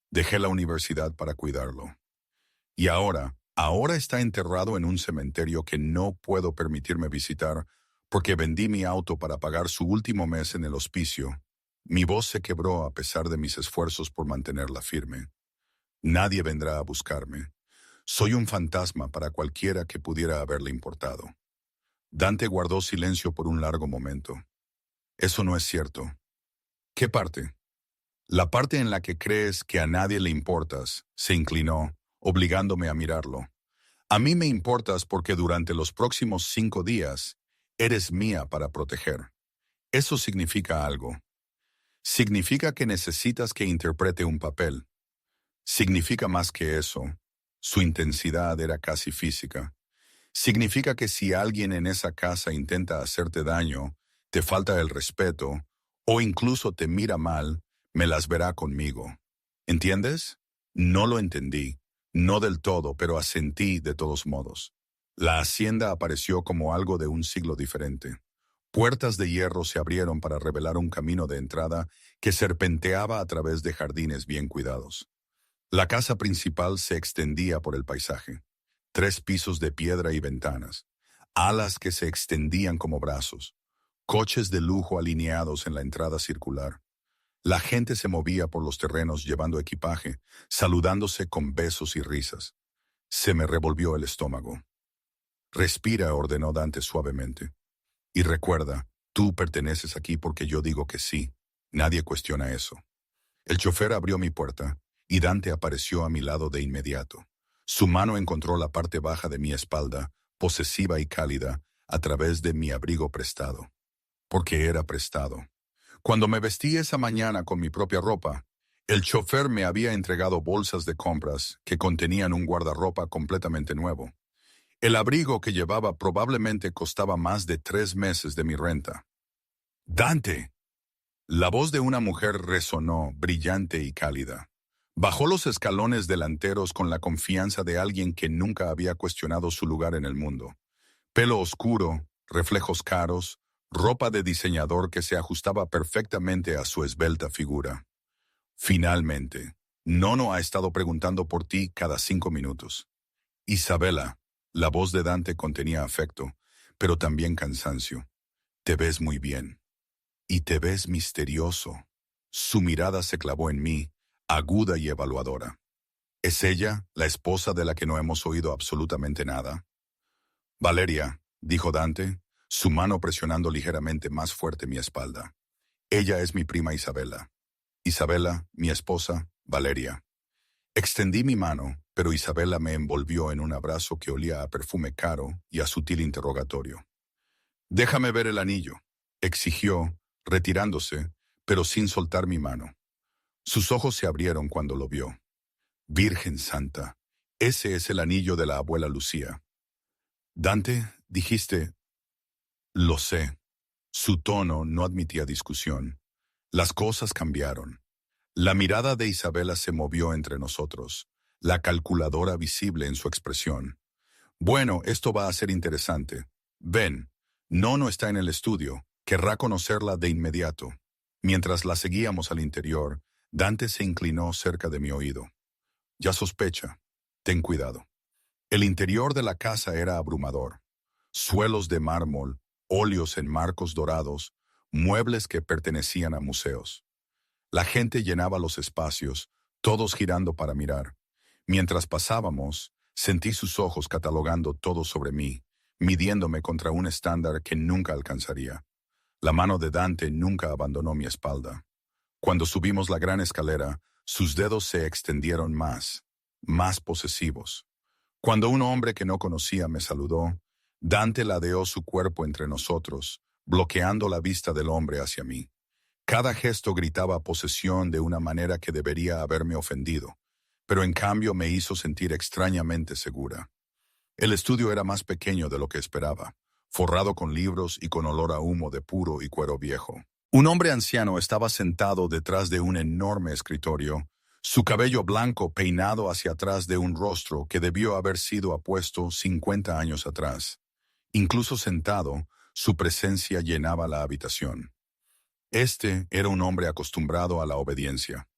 Dejé la universidad para cuidarlo. Y ahora está enterrado en un cementerio que no puedo permitirme visitar porque vendí mi auto para pagar su último mes en el hospicio. Mi voz se quebró a pesar de mis esfuerzos por mantenerla firme. Nadie vendrá a buscarme. Soy un fantasma para cualquiera que pudiera haberle importado. Dante guardó silencio por un largo momento. Eso no es cierto. ¿Qué parte? La parte en la que crees que a nadie le importas, se inclinó, obligándome a mirarlo. A mí me importas porque durante los próximos 5 días eres mía para proteger. Eso significa algo. Significa que necesitas que interprete un papel. Significa más que eso. Su intensidad era casi física. Significa que si alguien en esa casa intenta hacerte daño, te falta el respeto, o incluso te mira mal, me las verá conmigo. ¿Entiendes? No lo entendí. No del todo, pero asentí de todos modos. La hacienda apareció como algo de un siglo diferente. Puertas de hierro se abrieron para revelar un camino de entrada que serpenteaba a través de jardines bien cuidados. La casa principal se extendía por el paisaje. 3 pisos de piedra y ventanas. Alas que se extendían como brazos. Coches de lujo alineados en la entrada circular. La gente se movía por los terrenos llevando equipaje, saludándose con besos y risas. Se me revolvió el estómago. Respira, ordenó Dante suavemente. Y recuerda, tú perteneces aquí porque yo digo que sí. Nadie cuestiona eso. El chofer abrió mi puerta, y Dante apareció a mi lado de inmediato. Su mano encontró la parte baja de mi espalda, posesiva y cálida, a través de mi abrigo prestado. Porque era prestado. Cuando me vestí esa mañana con mi propia ropa, el chofer me había entregado bolsas de compras que contenían un guardarropa completamente nuevo. El abrigo que llevaba probablemente costaba más de 3 meses de mi renta. ¡Dante! La voz de una mujer resonó, brillante y cálida. Bajó los escalones delanteros con la confianza de alguien que nunca había cuestionado su lugar en el mundo. Pelo oscuro, reflejos caros, ropa de diseñador que se ajustaba perfectamente a su esbelta figura. Finalmente, Nono ha estado preguntando por ti cada 5 minutos. Isabela, la voz de Dante contenía afecto, pero también cansancio. Te ves muy bien. Y te ves misterioso. Su mirada se clavó en mí, aguda y evaluadora. ¿Es ella, la esposa de la que no hemos oído absolutamente nada? Valeria, dijo Dante, su mano presionando ligeramente más fuerte mi espalda. Ella es mi prima Isabela. Isabela, mi esposa, Valeria. Extendí mi mano, pero Isabela me envolvió en un abrazo que olía a perfume caro y a sutil interrogatorio. Déjame ver el anillo, exigió, retirándose, pero sin soltar mi mano. Sus ojos se abrieron cuando lo vio. Virgen Santa, ese es el anillo de la abuela Lucía. Dante, dijiste. Lo sé. Su tono no admitía discusión. Las cosas cambiaron. La mirada de Isabela se movió entre nosotros, la calculadora visible en su expresión. Bueno, esto va a ser interesante. Ven, Nono está en el estudio. Querrá conocerla de inmediato. Mientras la seguíamos al interior, Dante se inclinó cerca de mi oído. Ya sospecha. Ten cuidado. El interior de la casa era abrumador. Suelos de mármol, óleos en marcos dorados, muebles que pertenecían a museos. La gente llenaba los espacios, todos girando para mirar. Mientras pasábamos, sentí sus ojos catalogando todo sobre mí, midiéndome contra un estándar que nunca alcanzaría. La mano de Dante nunca abandonó mi espalda. Cuando subimos la gran escalera, Sus dedos se extendieron más posesivos. Cuando un hombre que no conocía me saludó, Dante ladeó su cuerpo entre nosotros, bloqueando la vista del hombre hacia mí. Cada gesto gritaba posesión de una manera que debería haberme ofendido, pero en cambio me hizo sentir extrañamente segura. El estudio era más pequeño de lo que esperaba, forrado con libros y con olor a humo de puro y cuero viejo. Un hombre anciano estaba sentado detrás de un enorme escritorio, su cabello blanco peinado hacia atrás de un rostro que debió haber sido apuesto 50 años atrás. Incluso sentado, su presencia llenaba la habitación. Este era un hombre acostumbrado a la obediencia.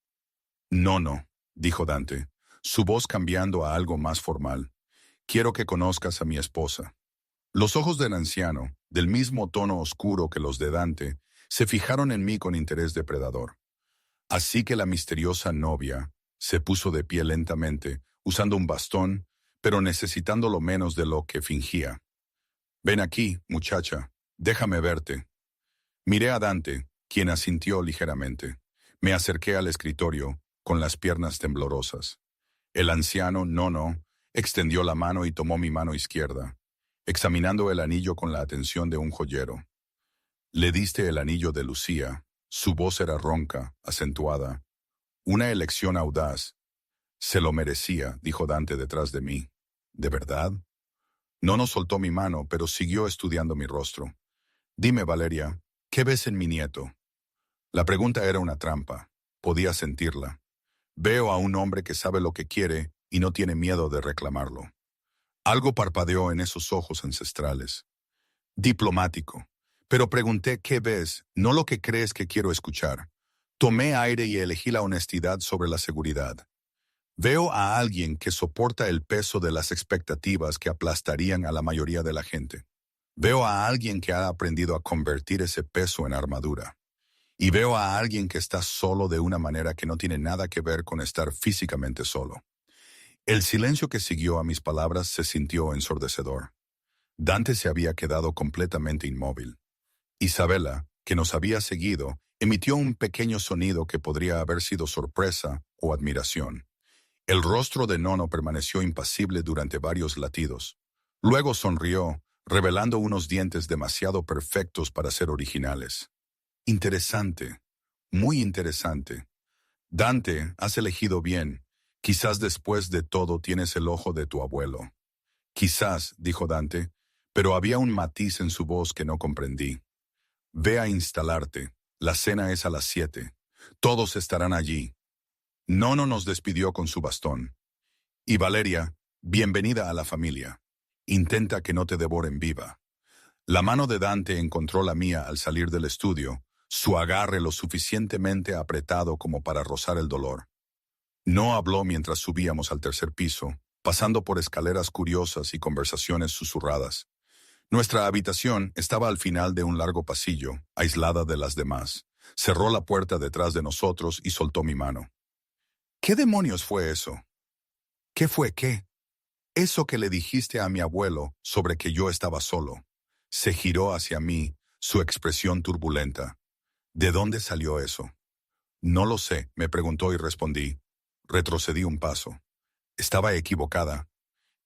No, dijo Dante, su voz cambiando a algo más formal. Quiero que conozcas a mi esposa. Los ojos del anciano, del mismo tono oscuro que los de Dante, se fijaron en mí con interés depredador. Así que la misteriosa novia se puso de pie lentamente, usando un bastón, pero necesitándolo menos de lo que fingía. Ven aquí, muchacha, déjame verte. Miré a Dante, quien asintió ligeramente. Me acerqué al escritorio, con las piernas temblorosas. El anciano, no, extendió la mano y tomó mi mano izquierda, examinando el anillo con la atención de un joyero. Le diste el anillo de Lucía. Su voz era ronca, acentuada. Una elección audaz. Se lo merecía, dijo Dante detrás de mí. ¿De verdad? No soltó mi mano, pero siguió estudiando mi rostro. Dime, Valeria, ¿qué ves en mi nieto? La pregunta era una trampa. Podía sentirla. Veo a un hombre que sabe lo que quiere y no tiene miedo de reclamarlo. Algo parpadeó en esos ojos ancestrales. Diplomático. Pero pregunté qué ves, no lo que crees que quiero escuchar. Tomé aire y elegí la honestidad sobre la seguridad. Veo a alguien que soporta el peso de las expectativas que aplastarían a la mayoría de la gente. Veo a alguien que ha aprendido a convertir ese peso en armadura. Y veo a alguien que está solo de una manera que no tiene nada que ver con estar físicamente solo. El silencio que siguió a mis palabras se sintió ensordecedor. Dante se había quedado completamente inmóvil. Isabela, que nos había seguido, emitió un pequeño sonido que podría haber sido sorpresa o admiración. El rostro de Nono permaneció impasible durante varios latidos. Luego sonrió, revelando unos dientes demasiado perfectos para ser originales. Interesante, muy interesante. Dante, has elegido bien. Quizás después de todo tienes el ojo de tu abuelo. Quizás, dijo Dante, pero había un matiz en su voz que no comprendí. Ve a instalarte. La cena es a las 7. Todos estarán allí. Nono nos despidió con su bastón. Y Valeria, bienvenida a la familia. Intenta que no te devoren viva. La mano de Dante encontró la mía al salir del estudio, su agarre lo suficientemente apretado como para rozar el dolor. No habló mientras subíamos al tercer piso, pasando por escaleras curiosas y conversaciones susurradas. Nuestra habitación estaba al final de un largo pasillo, aislada de las demás. Cerró la puerta detrás de nosotros y soltó mi mano. ¿Qué demonios fue eso? ¿Qué fue qué? Eso que le dijiste a mi abuelo sobre que yo estaba solo. Se giró hacia mí, su expresión turbulenta. ¿De dónde salió eso? No lo sé, me preguntó y respondí. Retrocedí un paso. Estaba equivocada.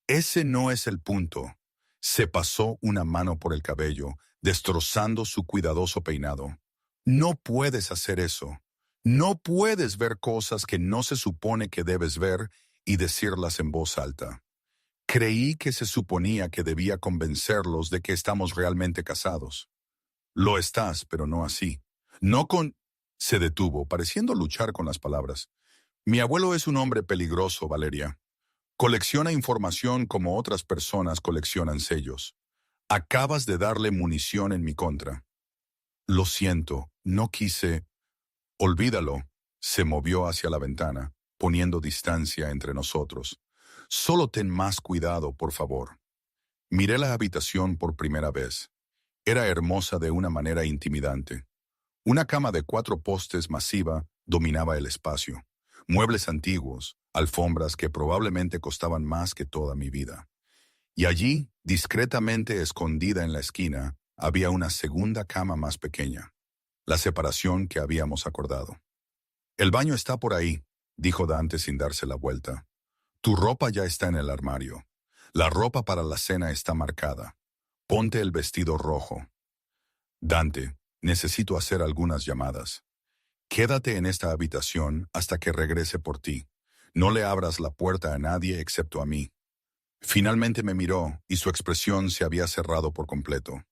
Ese no es el punto. Se pasó una mano por el cabello, destrozando su cuidadoso peinado. No puedes hacer eso. No puedes ver cosas que no se supone que debes ver y decirlas en voz alta. Creí que se suponía que debía convencerlos de que estamos realmente casados. Lo estás, pero no así. No con... Se detuvo, pareciendo luchar con las palabras. Mi abuelo es un hombre peligroso, Valeria. Colecciona información como otras personas coleccionan sellos. Acabas de darle munición en mi contra. Lo siento, no quise... Olvídalo. Se movió hacia la ventana, poniendo distancia entre nosotros. Solo ten más cuidado, por favor. Miré la habitación por primera vez. Era hermosa de una manera intimidante. Una cama de 4 postes masiva dominaba el espacio. Muebles antiguos, alfombras que probablemente costaban más que toda mi vida. Y allí, discretamente escondida en la esquina, había una segunda cama más pequeña. La separación que habíamos acordado. El baño está por ahí, dijo Dante sin darse la vuelta. Tu ropa ya está en el armario. La ropa para la cena está marcada. Ponte el vestido rojo. Dante, necesito hacer algunas llamadas. Quédate en esta habitación hasta que regrese por ti. No le abras la puerta a nadie excepto a mí. Finalmente me miró y su expresión se había cerrado por completo.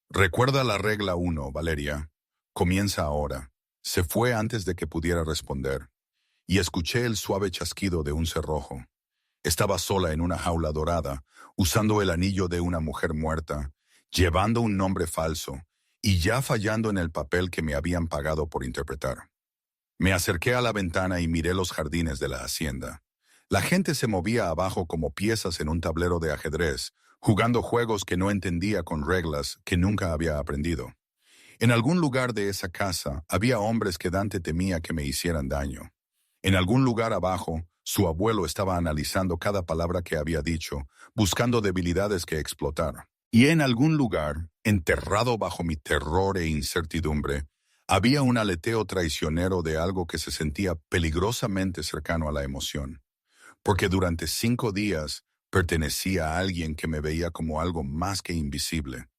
Recuerda la regla 1, Valeria. Comienza ahora. Se fue antes de que pudiera responder, y escuché el suave chasquido de un cerrojo. Estaba sola en una jaula dorada, usando el anillo de una mujer muerta, llevando un nombre falso, y ya fallando en el papel que me habían pagado por interpretar. Me acerqué a la ventana y miré los jardines de la hacienda. La gente se movía abajo como piezas en un tablero de ajedrez, jugando juegos que no entendía con reglas que nunca había aprendido. En algún lugar de esa casa había hombres que Dante temía que me hicieran daño. En algún lugar abajo, su abuelo estaba analizando cada palabra que había dicho, buscando debilidades que explotar. Y en algún lugar, enterrado bajo mi terror e incertidumbre, había un aleteo traicionero de algo que se sentía peligrosamente cercano a la emoción. Porque durante 5 días pertenecía a alguien que me veía como algo más que invisible.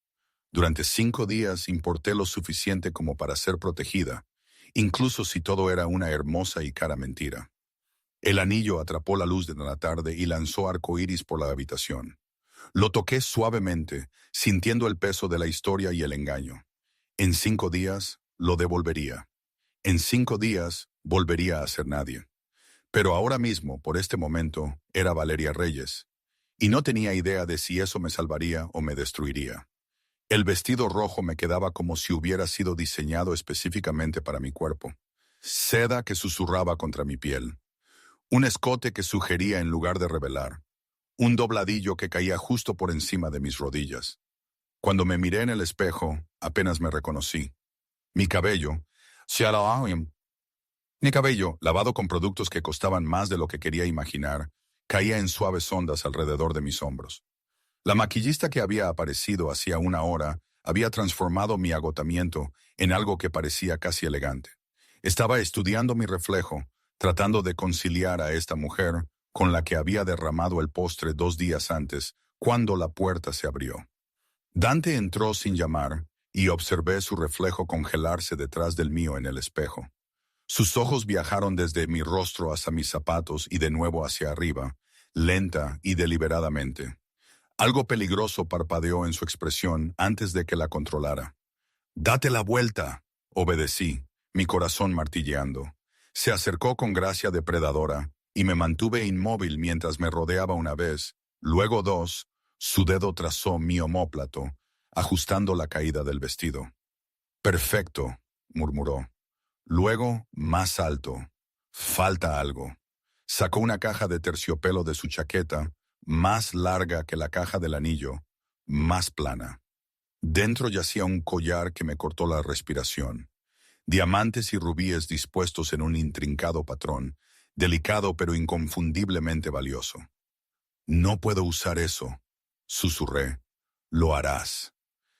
Durante 5 días importé lo suficiente como para ser protegida, incluso si todo era una hermosa y cara mentira. El anillo atrapó la luz de la tarde y lanzó arcoíris por la habitación. Lo toqué suavemente, sintiendo el peso de la historia y el engaño. En 5 días, lo devolvería. En 5 días, volvería a ser nadie. Pero ahora mismo, por este momento, era Valeria Reyes, y no tenía idea de si eso me salvaría o me destruiría. El vestido rojo me quedaba como si hubiera sido diseñado específicamente para mi cuerpo. Seda que susurraba contra mi piel. Un escote que sugería en lugar de revelar. Un dobladillo que caía justo por encima de mis rodillas. Cuando me miré en el espejo, apenas me reconocí. Mi cabello, lavado con productos que costaban más de lo que quería imaginar, caía en suaves ondas alrededor de mis hombros. La maquillista que había aparecido hacía 1 hora había transformado mi agotamiento en algo que parecía casi elegante. Estaba estudiando mi reflejo, tratando de conciliar a esta mujer con la que había derramado el postre 2 días antes, cuando la puerta se abrió. Dante entró sin llamar y observé su reflejo congelarse detrás del mío en el espejo. Sus ojos viajaron desde mi rostro hasta mis zapatos y de nuevo hacia arriba, lenta y deliberadamente. Algo peligroso parpadeó en su expresión antes de que la controlara. «Date la vuelta», obedecí, mi corazón martilleando. Se acercó con gracia depredadora y me mantuve inmóvil mientras me rodeaba una vez, luego 2, su dedo trazó mi omóplato, ajustando la caída del vestido. «Perfecto», murmuró. Luego, más alto. «Falta algo». Sacó una caja de terciopelo de su chaqueta, más larga que la caja del anillo, más plana. Dentro yacía un collar que me cortó la respiración. Diamantes y rubíes dispuestos en un intrincado patrón, delicado pero inconfundiblemente valioso. «No puedo usar eso», susurré. «Lo harás».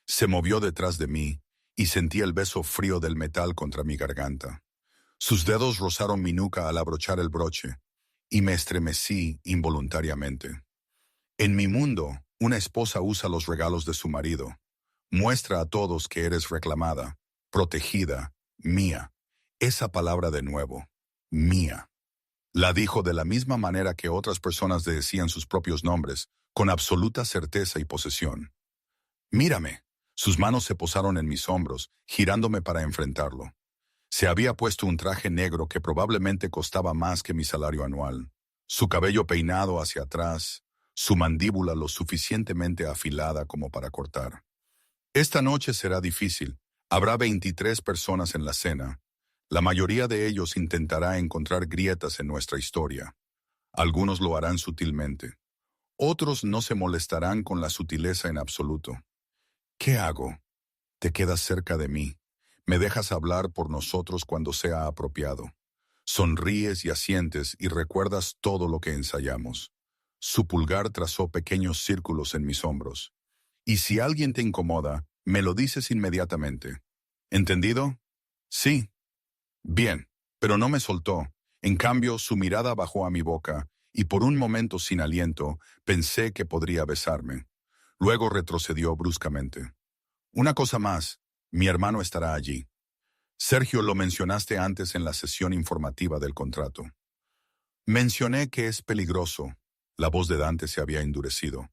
Se movió detrás de mí y sentí el beso frío del metal contra mi garganta. Sus dedos rozaron mi nuca al abrochar el broche, y me estremecí involuntariamente. En mi mundo, una esposa usa los regalos de su marido. Muestra a todos que eres reclamada, protegida, mía. Esa palabra de nuevo, mía. La dijo de la misma manera que otras personas decían sus propios nombres, con absoluta certeza y posesión. «Mírame». Sus manos se posaron en mis hombros, girándome para enfrentarlo. Se había puesto un traje negro que probablemente costaba más que mi salario anual. Su cabello peinado hacia atrás, su mandíbula lo suficientemente afilada como para cortar. «Esta noche será difícil. Habrá 23 personas en la cena. La mayoría de ellos intentará encontrar grietas en nuestra historia. Algunos lo harán sutilmente. Otros no se molestarán con la sutileza en absoluto. ¿Qué hago? Te quedas cerca de mí. Me dejas hablar por nosotros cuando sea apropiado. Sonríes y asientes y recuerdas todo lo que ensayamos». Su pulgar trazó pequeños círculos en mis hombros. «Y si alguien te incomoda, me lo dices inmediatamente. ¿Entendido?» «Sí». «Bien», pero no me soltó, En cambio, su mirada bajó a mi boca, y por un momento sin aliento, pensé que podría besarme. Luego retrocedió bruscamente. Una cosa más, mi hermano estará allí. Sergio, lo mencionaste antes en la sesión informativa del contrato. Mencioné que es peligroso. La voz de Dante se había endurecido.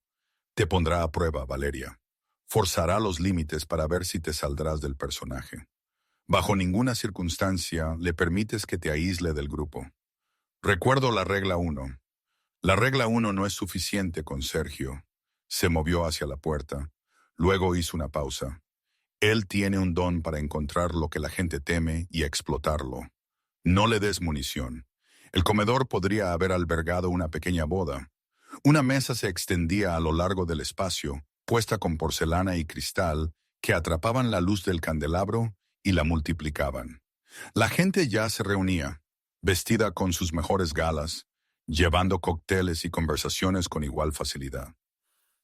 Te pondrá a prueba, Valeria. Forzará los límites para ver si te saldrás del personaje. Bajo ninguna circunstancia le permites que te aísle del grupo. Recuerdo la regla 1. La regla 1 no es suficiente con Sergio. Se movió hacia la puerta. Luego hizo una pausa. Él tiene un don para encontrar lo que la gente teme y explotarlo. No le des munición. El comedor podría haber albergado una pequeña boda. Una mesa se extendía a lo largo del espacio, puesta con porcelana y cristal, que atrapaban la luz del candelabro y la multiplicaban. La gente ya se reunía, vestida con sus mejores galas, llevando cócteles y conversaciones con igual facilidad.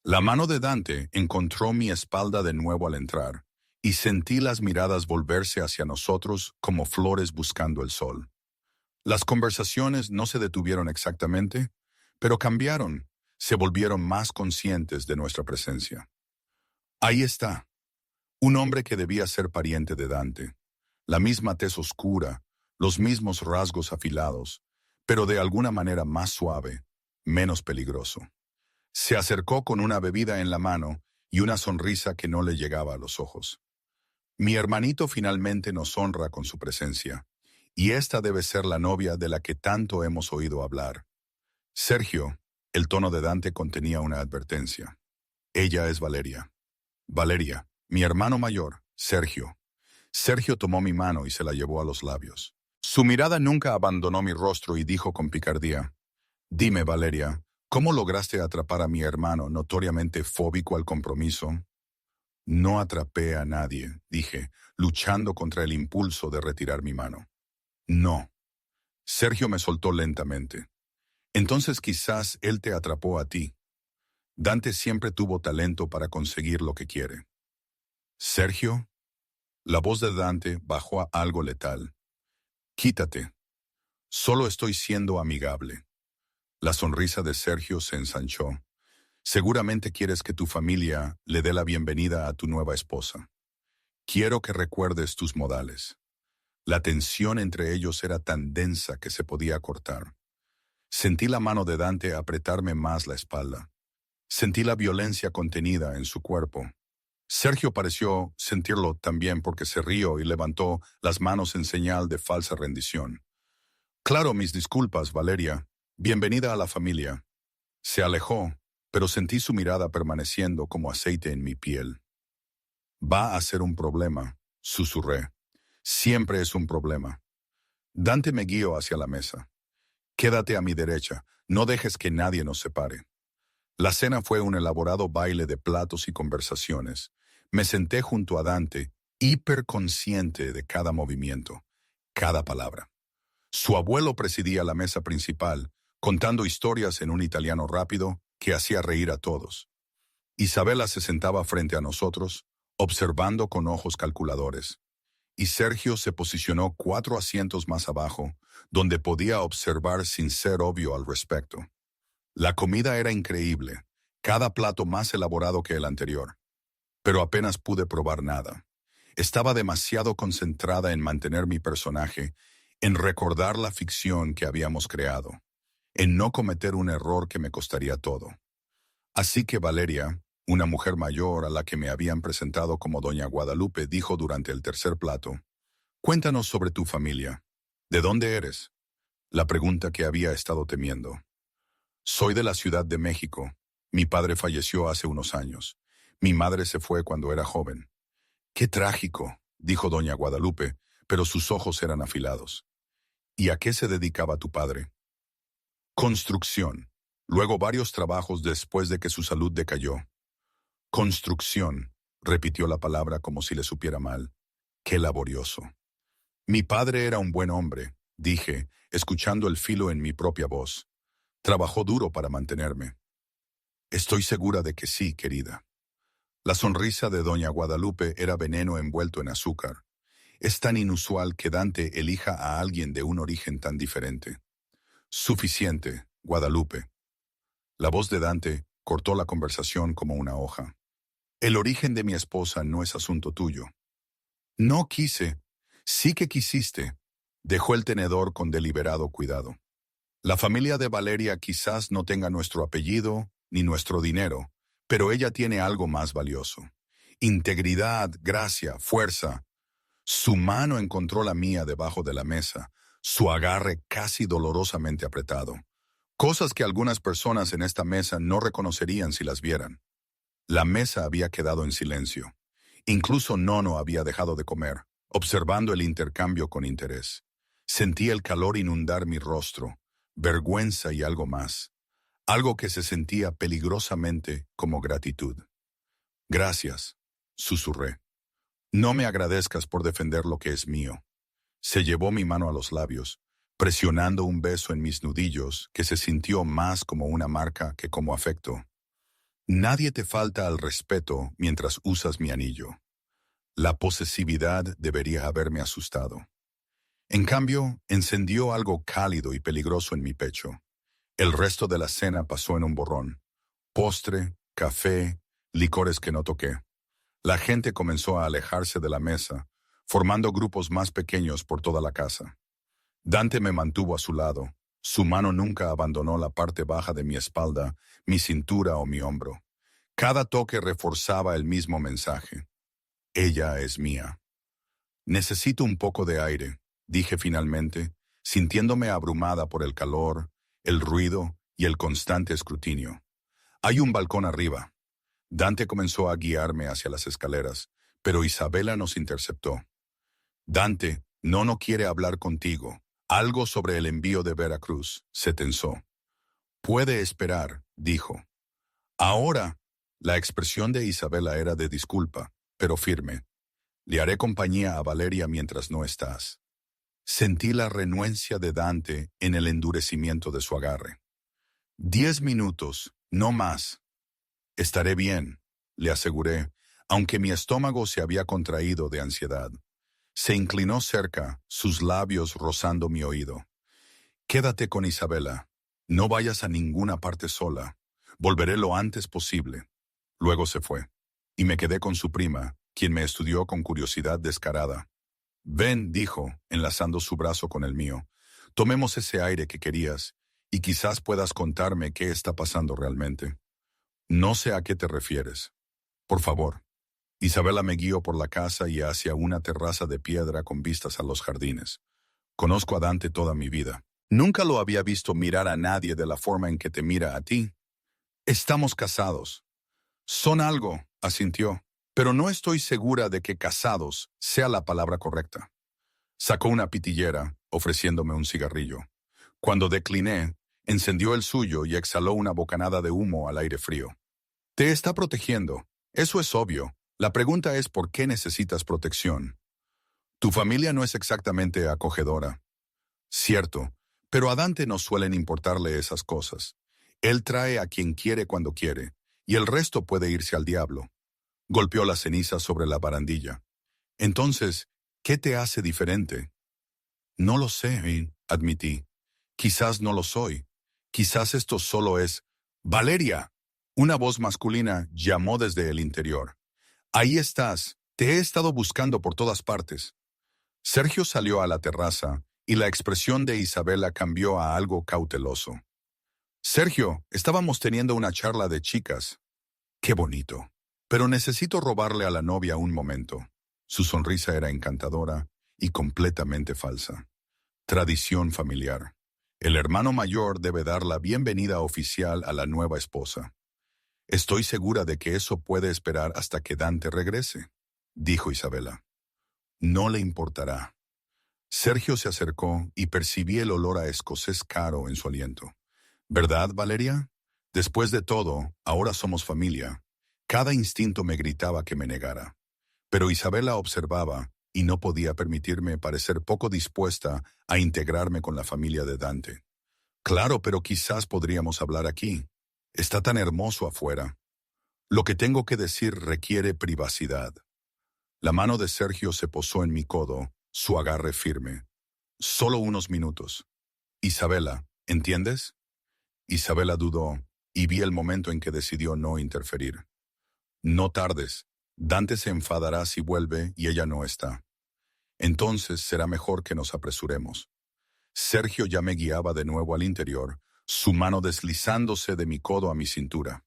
La mano de Dante encontró mi espalda de nuevo al entrar, y sentí las miradas volverse hacia nosotros como flores buscando el sol. Las conversaciones no se detuvieron exactamente, pero cambiaron, se volvieron más conscientes de nuestra presencia. Ahí está, un hombre que debía ser pariente de Dante, la misma tez oscura, los mismos rasgos afilados, pero de alguna manera más suave, menos peligroso. Se acercó con una bebida en la mano y una sonrisa que no le llegaba a los ojos. Mi hermanito finalmente nos honra con su presencia, y esta debe ser la novia de la que tanto hemos oído hablar. Sergio, el tono de Dante contenía una advertencia. Ella es Valeria. Valeria, mi hermano mayor, Sergio. Sergio tomó mi mano y se la llevó a los labios. Su mirada nunca abandonó mi rostro y dijo con picardía: Dime, Valeria, ¿cómo lograste atrapar a mi hermano notoriamente fóbico al compromiso? No atrapé a nadie, dije, luchando contra el impulso de retirar mi mano. No. Sergio me soltó lentamente. Entonces quizás él te atrapó a ti. Dante siempre tuvo talento para conseguir lo que quiere. Sergio, la voz de Dante bajó a algo letal. Quítate. Solo estoy siendo amigable. La sonrisa de Sergio se ensanchó. Seguramente quieres que tu familia le dé la bienvenida a tu nueva esposa. Quiero que recuerdes tus modales. La tensión entre ellos era tan densa que se podía cortar. Sentí la mano de Dante apretarme más la espalda. Sentí la violencia contenida en su cuerpo. Sergio pareció sentirlo también porque se rió y levantó las manos en señal de falsa rendición. Claro, mis disculpas, Valeria. Bienvenida a la familia. Se alejó, pero sentí su mirada permaneciendo como aceite en mi piel. Va a ser un problema, susurré. Siempre es un problema. Dante me guió hacia la mesa. Quédate a mi derecha, no dejes que nadie nos separe. La cena fue un elaborado baile de platos y conversaciones. Me senté junto a Dante, hiperconsciente de cada movimiento, cada palabra. Su abuelo presidía la mesa principal, contando historias en un italiano rápido que hacía reír a todos. Isabela se sentaba frente a nosotros, observando con ojos calculadores. Y Sergio se posicionó 4 asientos más abajo, donde podía observar sin ser obvio al respecto. La comida era increíble, cada plato más elaborado que el anterior. Pero apenas pude probar nada. Estaba demasiado concentrada en mantener mi personaje, en recordar la ficción que habíamos creado, en no cometer un error que me costaría todo. Así que Valeria, una mujer mayor a la que me habían presentado como Doña Guadalupe, dijo durante el tercer plato: Cuéntanos sobre tu familia. ¿De dónde eres? La pregunta que había estado temiendo. Soy de la Ciudad de México. Mi padre falleció hace unos años. Mi madre se fue cuando era joven. Qué trágico, dijo Doña Guadalupe, pero sus ojos eran afilados. ¿Y a qué se dedicaba tu padre? Construcción. Luego varios trabajos después de que su salud decayó. Construcción, repitió la palabra como si le supiera mal. Qué laborioso. Mi padre era un buen hombre, dije, escuchando el filo en mi propia voz. Trabajó duro para mantenerme. Estoy segura de que sí, querida. La sonrisa de Doña Guadalupe era veneno envuelto en azúcar. Es tan inusual que Dante elija a alguien de un origen tan diferente. Suficiente, Guadalupe. La voz de Dante cortó la conversación como una hoja. El origen de mi esposa no es asunto tuyo. No quise. Sí que quisiste. Dejó el tenedor con deliberado cuidado. La familia de Valeria quizás no tenga nuestro apellido ni nuestro dinero, pero ella tiene algo más valioso. Integridad, gracia, fuerza. Su mano encontró la mía debajo de la mesa, su agarre casi dolorosamente apretado. Cosas que algunas personas en esta mesa no reconocerían si las vieran. La mesa había quedado en silencio. Incluso Nono había dejado de comer, observando el intercambio con interés. Sentí el calor inundar mi rostro, vergüenza y algo más. Algo que se sentía peligrosamente como gratitud. Gracias, susurré. No me agradezcas por defender lo que es mío. Se llevó mi mano a los labios, presionando un beso en mis nudillos que se sintió más como una marca que como afecto. Nadie te falta al respeto mientras usas mi anillo. La posesividad debería haberme asustado. En cambio, encendió algo cálido y peligroso en mi pecho. El resto de la cena pasó en un borrón. Postre, café, licores que no toqué. La gente comenzó a alejarse de la mesa, formando grupos más pequeños por toda la casa. Dante me mantuvo a su lado. Su mano nunca abandonó la parte baja de mi espalda, mi cintura o mi hombro. Cada toque reforzaba el mismo mensaje. Ella es mía. Necesito un poco de aire, dije finalmente, sintiéndome abrumada por el calor, el ruido y el constante escrutinio. Hay un balcón arriba. Dante comenzó a guiarme hacia las escaleras, pero Isabela nos interceptó. Dante, no quiere hablar contigo. Algo sobre el envío de Veracruz, se tensó. Puede esperar, dijo. Ahora, la expresión de Isabela era de disculpa, pero firme. Le haré compañía a Valeria mientras no estás. Sentí la renuencia de Dante en el endurecimiento de su agarre. 10 minutos, no más. Estaré bien, le aseguré, aunque mi estómago se había contraído de ansiedad. Se inclinó cerca, sus labios rozando mi oído. Quédate con Isabela. No vayas a ninguna parte sola. Volveré lo antes posible. Luego se fue, y me quedé con su prima, quien me estudió con curiosidad descarada. Ven, dijo, enlazando su brazo con el mío. Tomemos ese aire que querías, y quizás puedas contarme qué está pasando realmente. No sé a qué te refieres. Por favor. Isabela me guió por la casa y hacia una terraza de piedra con vistas a los jardines. Conozco a Dante toda mi vida. Nunca lo había visto mirar a nadie de la forma en que te mira a ti. Estamos casados. Son algo, asintió, pero no estoy segura de que casados sea la palabra correcta. Sacó una pitillera, ofreciéndome un cigarrillo. Cuando decliné, encendió el suyo y exhaló una bocanada de humo al aire frío. Te está protegiendo. Eso es obvio. La pregunta es ¿por qué necesitas protección? Tu familia no es exactamente acogedora. Cierto, pero a Dante no suelen importarle esas cosas. Él trae a quien quiere cuando quiere, y el resto puede irse al diablo. Golpeó la ceniza sobre la barandilla. Entonces, ¿qué te hace diferente? No lo sé, admití. Quizás no lo soy. Quizás esto solo es... ¡Valeria! Una voz masculina llamó desde el interior. Ahí estás. Te he estado buscando por todas partes. Sergio salió a la terraza y la expresión de Isabela cambió a algo cauteloso. Sergio, estábamos teniendo una charla de chicas. Qué bonito. Pero necesito robarle a la novia un momento. Su sonrisa era encantadora y completamente falsa. Tradición familiar. El hermano mayor debe dar la bienvenida oficial a la nueva esposa. Estoy segura de que eso puede esperar hasta que Dante regrese, dijo Isabela. No le importará. Sergio se acercó y percibí el olor a escocés caro en su aliento. ¿Verdad, Valeria? Después de todo, ahora somos familia. Cada instinto me gritaba que me negara. Pero Isabela observaba y no podía permitirme parecer poco dispuesta a integrarme con la familia de Dante. Claro, pero quizás podríamos hablar aquí. Está tan hermoso afuera. Lo que tengo que decir requiere privacidad. La mano de Sergio se posó en mi codo, su agarre firme. Solo unos minutos. Isabela, ¿entiendes? Isabela dudó, y vi el momento en que decidió no interferir. No tardes. Dante se enfadará si vuelve y ella no está. Entonces será mejor que nos apresuremos. Sergio ya me guiaba de nuevo al interior, su mano deslizándose de mi codo a mi cintura.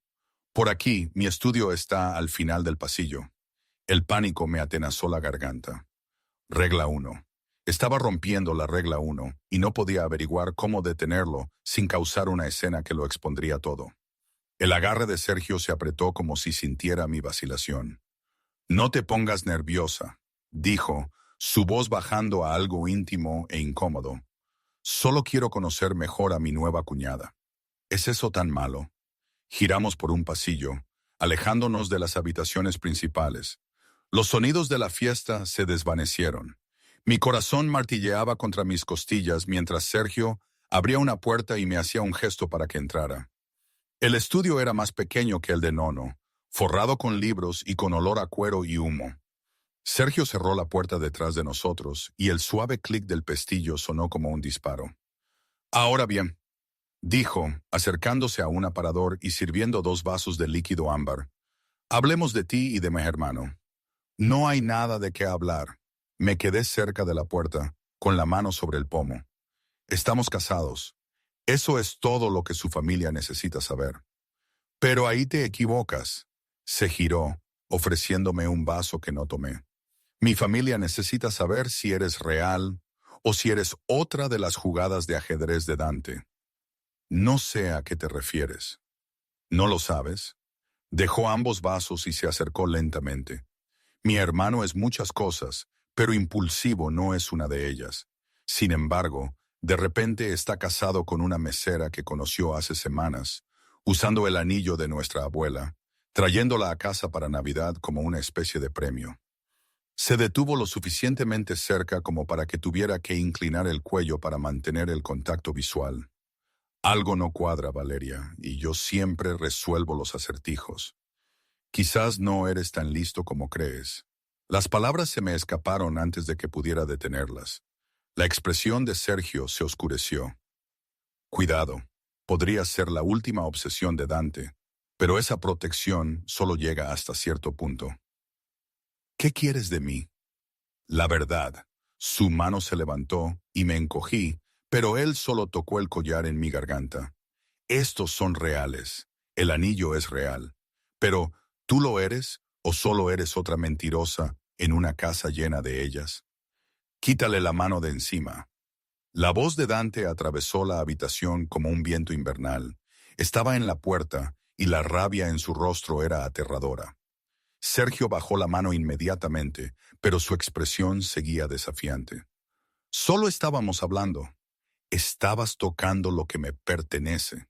Por aquí, mi estudio está al final del pasillo. El pánico me atenazó la garganta. Regla 1. Estaba rompiendo la regla 1 y no podía averiguar cómo detenerlo sin causar una escena que lo expondría todo. El agarre de Sergio se apretó como si sintiera mi vacilación. No te pongas nerviosa, dijo, su voz bajando a algo íntimo e incómodo. Solo quiero conocer mejor a mi nueva cuñada. ¿Es eso tan malo? Giramos por un pasillo, alejándonos de las habitaciones principales. Los sonidos de la fiesta se desvanecieron. Mi corazón martilleaba contra mis costillas mientras Sergio abría una puerta y me hacía un gesto para que entrara. El estudio era más pequeño que el de Nono, forrado con libros y con olor a cuero y humo. Sergio cerró la puerta detrás de nosotros y el suave clic del pestillo sonó como un disparo. Ahora bien, dijo, acercándose a un aparador y sirviendo 2 vasos de líquido ámbar. Hablemos de ti y de mi hermano. No hay nada de qué hablar. Me quedé cerca de la puerta, con la mano sobre el pomo. Estamos casados. Eso es todo lo que su familia necesita saber. Pero ahí te equivocas. Se giró, ofreciéndome un vaso que no tomé. Mi familia necesita saber si eres real o si eres otra de las jugadas de ajedrez de Dante. No sé a qué te refieres. ¿No lo sabes? Dejó ambos vasos y se acercó lentamente. Mi hermano es muchas cosas, pero impulsivo no es una de ellas. Sin embargo, de repente está casado con una mesera que conoció hace semanas, usando el anillo de nuestra abuela, trayéndola a casa para Navidad como una especie de premio. Se detuvo lo suficientemente cerca como para que tuviera que inclinar el cuello para mantener el contacto visual. Algo no cuadra, Valeria, y yo siempre resuelvo los acertijos. Quizás no eres tan listo como crees. Las palabras se me escaparon antes de que pudiera detenerlas. La expresión de Sergio se oscureció. Cuidado, podría ser la última obsesión de Dante, pero esa protección solo llega hasta cierto punto. ¿Qué quieres de mí? La verdad. Su mano se levantó y me encogí, pero él solo tocó el collar en mi garganta. Estos son reales. El anillo es real. Pero, ¿tú lo eres o solo eres otra mentirosa en una casa llena de ellas? Quítale la mano de encima. La voz de Dante atravesó la habitación como un viento invernal. Estaba en la puerta y la rabia en su rostro era aterradora. Sergio bajó la mano inmediatamente, pero su expresión seguía desafiante. Solo estábamos hablando. Estabas tocando lo que me pertenece.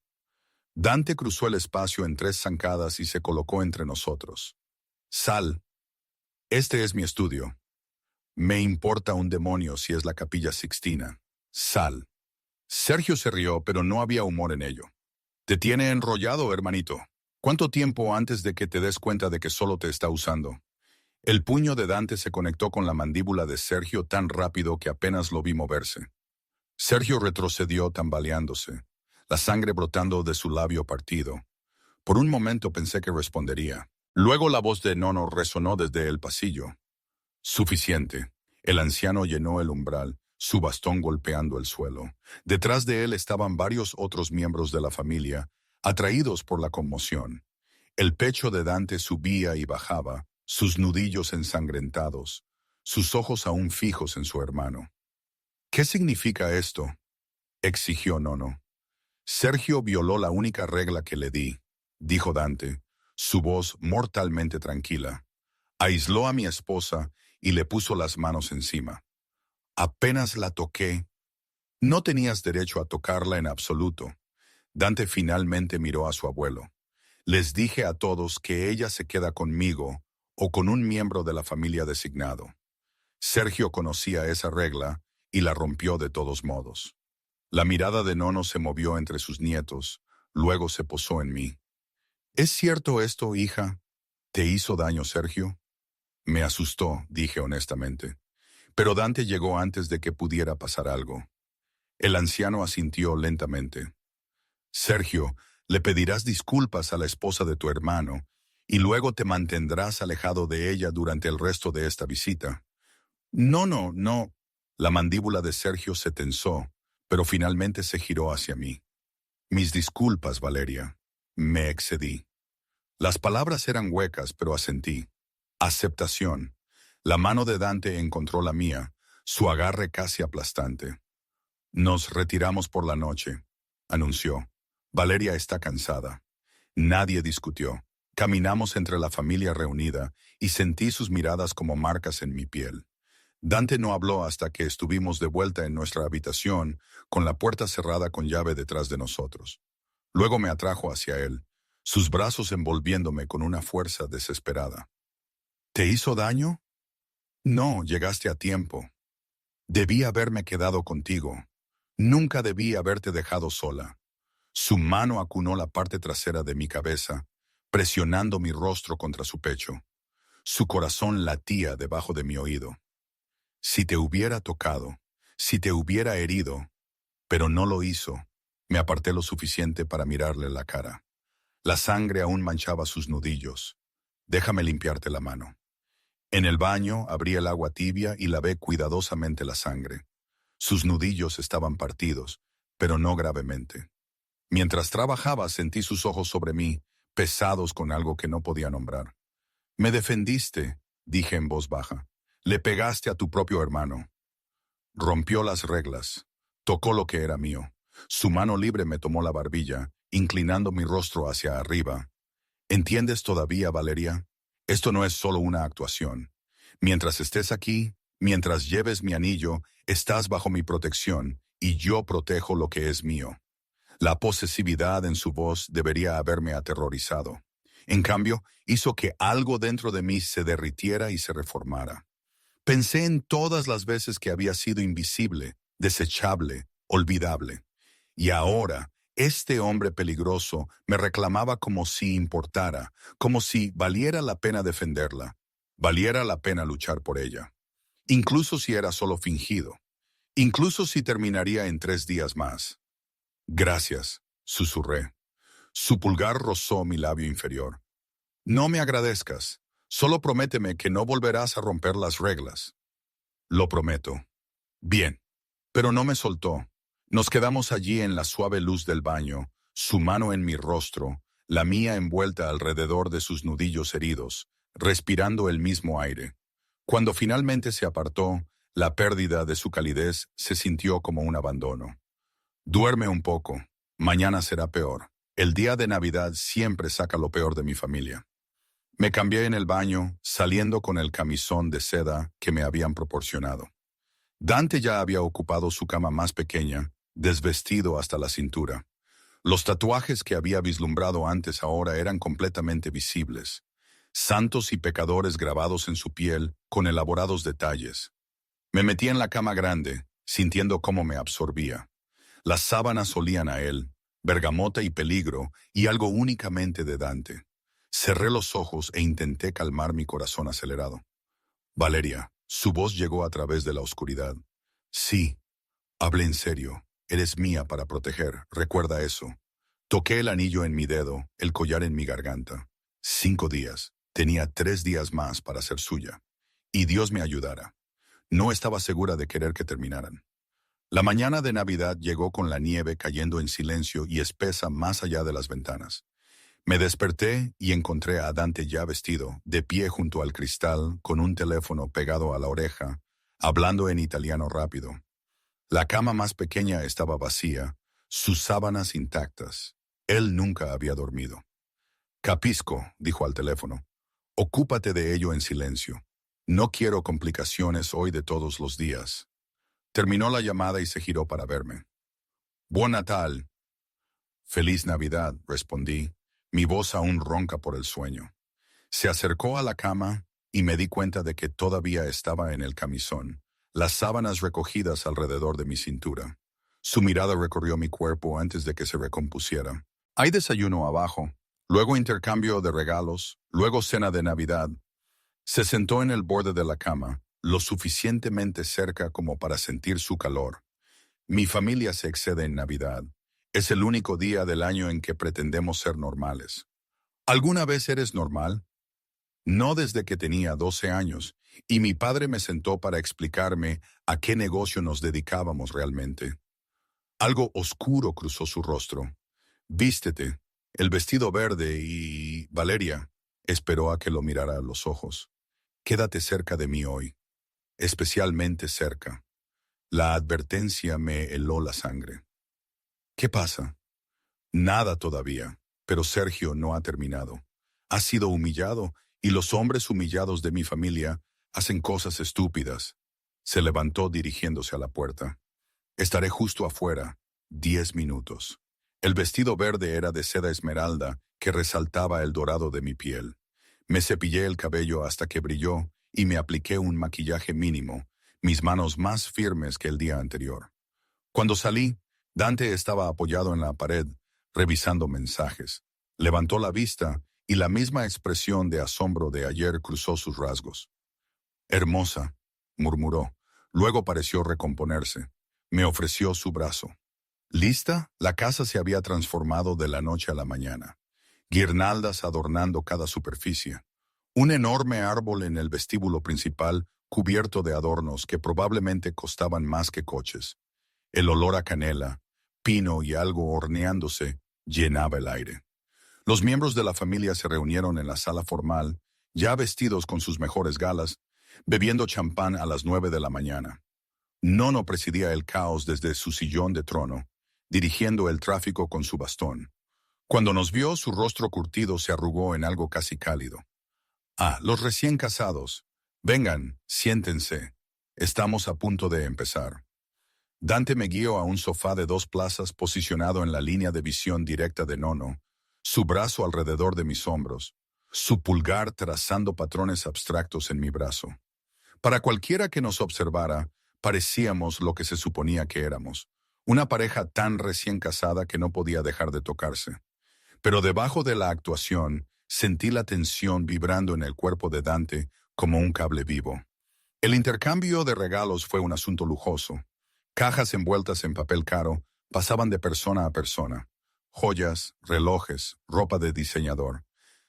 Dante cruzó el espacio en 3 zancadas y se colocó entre nosotros. Sal. Este es mi estudio. Me importa un demonio si es la Capilla Sixtina. Sal. Sergio se rió, pero no había humor en ello. Te tiene enrollado, hermanito. ¿Cuánto tiempo antes de que te des cuenta de que solo te está usando? El puño de Dante se conectó con la mandíbula de Sergio tan rápido que apenas lo vi moverse. Sergio retrocedió tambaleándose, la sangre brotando de su labio partido. Por un momento pensé que respondería. Luego la voz de Nono resonó desde el pasillo. Suficiente. El anciano llenó el umbral, su bastón golpeando el suelo. Detrás de él estaban varios otros miembros de la familia, atraídos por la conmoción. El pecho de Dante subía y bajaba, sus nudillos ensangrentados, sus ojos aún fijos en su hermano. ¿Qué significa esto?, exigió Nono. Sergio violó la única regla que le di, dijo Dante, su voz mortalmente tranquila. Aisló a mi esposa y le puso las manos encima. Apenas la toqué. No tenías derecho a tocarla en absoluto. Dante finalmente miró a su abuelo. Les dije a todos que ella se queda conmigo o con un miembro de la familia designado. Sergio conocía esa regla y la rompió de todos modos. La mirada de Nono se movió entre sus nietos, luego se posó en mí. ¿Es cierto esto, hija? ¿Te hizo daño, Sergio? Me asustó, dije honestamente. Pero Dante llegó antes de que pudiera pasar algo. El anciano asintió lentamente. Sergio, le pedirás disculpas a la esposa de tu hermano y luego te mantendrás alejado de ella durante el resto de esta visita. No, no, no. La mandíbula de Sergio se tensó, pero finalmente se giró hacia mí. Mis disculpas, Valeria. Me excedí. Las palabras eran huecas, pero asentí. Aceptación. La mano de Dante encontró la mía, su agarre casi aplastante. Nos retiramos por la noche, anunció. Valeria está cansada. Nadie discutió. Caminamos entre la familia reunida y sentí sus miradas como marcas en mi piel. Dante no habló hasta que estuvimos de vuelta en nuestra habitación, con la puerta cerrada con llave detrás de nosotros. Luego me atrajo hacia él, sus brazos envolviéndome con una fuerza desesperada. ¿Te hizo daño? No, llegaste a tiempo. Debí haberme quedado contigo. Nunca debí haberte dejado sola. Su mano acunó la parte trasera de mi cabeza, presionando mi rostro contra su pecho. Su corazón latía debajo de mi oído. Si te hubiera tocado, si te hubiera herido, pero no lo hizo. Me aparté lo suficiente para mirarle la cara. La sangre aún manchaba sus nudillos. Déjame limpiarte la mano. En el baño abrí el agua tibia y lavé cuidadosamente la sangre. Sus nudillos estaban partidos, pero no gravemente. Mientras trabajaba sentí sus ojos sobre mí, pesados con algo que no podía nombrar. Me defendiste, dije en voz baja. Le pegaste a tu propio hermano. Rompió las reglas. Tocó lo que era mío. Su mano libre me tomó la barbilla, inclinando mi rostro hacia arriba. ¿Entiendes todavía, Valeria? Esto no es solo una actuación. Mientras estés aquí, mientras lleves mi anillo, estás bajo mi protección y yo protejo lo que es mío. La posesividad en su voz debería haberme aterrorizado. En cambio, hizo que algo dentro de mí se derritiera y se reformara. Pensé en todas las veces que había sido invisible, desechable, olvidable. Y ahora, este hombre peligroso me reclamaba como si importara, como si valiera la pena defenderla, valiera la pena luchar por ella. Incluso si era solo fingido. Incluso si terminaría en 3 días más. Gracias, susurré. Su pulgar rozó mi labio inferior. No me agradezcas. Solo prométeme que no volverás a romper las reglas. Lo prometo. Bien. Pero no me soltó. Nos quedamos allí en la suave luz del baño, su mano en mi rostro, la mía envuelta alrededor de sus nudillos heridos, respirando el mismo aire. Cuando finalmente se apartó, la pérdida de su calidez se sintió como un abandono. Duerme un poco. Mañana será peor. El día de Navidad siempre saca lo peor de mi familia. Me cambié en el baño, saliendo con el camisón de seda que me habían proporcionado. Dante ya había ocupado su cama más pequeña, desvestido hasta la cintura. Los tatuajes que había vislumbrado antes ahora eran completamente visibles. Santos y pecadores grabados en su piel con elaborados detalles. Me metí en la cama grande, sintiendo cómo me absorbía. Las sábanas olían a él, bergamota y peligro, y algo únicamente de Dante. Cerré los ojos e intenté calmar mi corazón acelerado. Valeria, su voz llegó a través de la oscuridad. Sí, hablé en serio. Eres mía para proteger, recuerda eso. Toqué el anillo en mi dedo, el collar en mi garganta. 5 días. Tenía 3 días más para ser suya. Y Dios me ayudara. No estaba segura de querer que terminaran. La mañana de Navidad llegó con la nieve cayendo en silencio y espesa más allá de las ventanas. Me desperté y encontré a Dante ya vestido, de pie junto al cristal, con un teléfono pegado a la oreja, hablando en italiano rápido. La cama más pequeña estaba vacía, sus sábanas intactas. Él nunca había dormido. Capisco, dijo al teléfono. Ocúpate de ello en silencio. No quiero complicaciones hoy de todos los días. Terminó la llamada y se giró para verme. Buon Natal. Feliz Navidad, respondí, mi voz aún ronca por el sueño. Se acercó a la cama y me di cuenta de que todavía estaba en el camisón, las sábanas recogidas alrededor de mi cintura. Su mirada recorrió mi cuerpo antes de que se recompusiera. Hay desayuno abajo, luego intercambio de regalos, luego cena de Navidad. Se sentó en el borde de la cama, lo suficientemente cerca como para sentir su calor. Mi familia se excede en Navidad. Es el único día del año en que pretendemos ser normales. ¿Alguna vez eres normal? No desde que tenía 12 años, y mi padre me sentó para explicarme a qué negocio nos dedicábamos realmente. Algo oscuro cruzó su rostro. Vístete. El vestido verde y... Valeria esperó a que lo mirara a los ojos. Quédate cerca de mí hoy, especialmente cerca. La advertencia me heló la sangre. ¿Qué pasa? Nada todavía, pero Sergio no ha terminado. Ha sido humillado y los hombres humillados de mi familia hacen cosas estúpidas. Se levantó dirigiéndose a la puerta. Estaré justo afuera, 10 minutos. El vestido verde era de seda esmeralda que resaltaba el dorado de mi piel. Me cepillé el cabello hasta que brilló y me apliqué un maquillaje mínimo, mis manos más firmes que el día anterior. Cuando salí, Dante estaba apoyado en la pared, revisando mensajes. Levantó la vista y la misma expresión de asombro de ayer cruzó sus rasgos. Hermosa, murmuró. Luego pareció recomponerse. Me ofreció su brazo. ¿Lista? La casa se había transformado de la noche a la mañana. Guirnaldas adornando cada superficie. Un enorme árbol en el vestíbulo principal cubierto de adornos que probablemente costaban más que coches. El olor a canela, pino y algo horneándose llenaba el aire. Los miembros de la familia se reunieron en la sala formal, ya vestidos con sus mejores galas, bebiendo champán a las 9 de la mañana. Nono presidía el caos desde su sillón de trono, dirigiendo el tráfico con su bastón. Cuando nos vio, su rostro curtido se arrugó en algo casi cálido. Ah, los recién casados. Vengan, siéntense. Estamos a punto de empezar. Dante me guió a un sofá de 2 plazas posicionado en la línea de visión directa de Nono, su brazo alrededor de mis hombros, su pulgar trazando patrones abstractos en mi brazo. Para cualquiera que nos observara, parecíamos lo que se suponía que éramos, una pareja tan recién casada que no podía dejar de tocarse. Pero debajo de la actuación, sentí la tensión vibrando en el cuerpo de Dante como un cable vivo. El intercambio de regalos fue un asunto lujoso. Cajas envueltas en papel caro pasaban de persona a persona. Joyas, relojes, ropa de diseñador.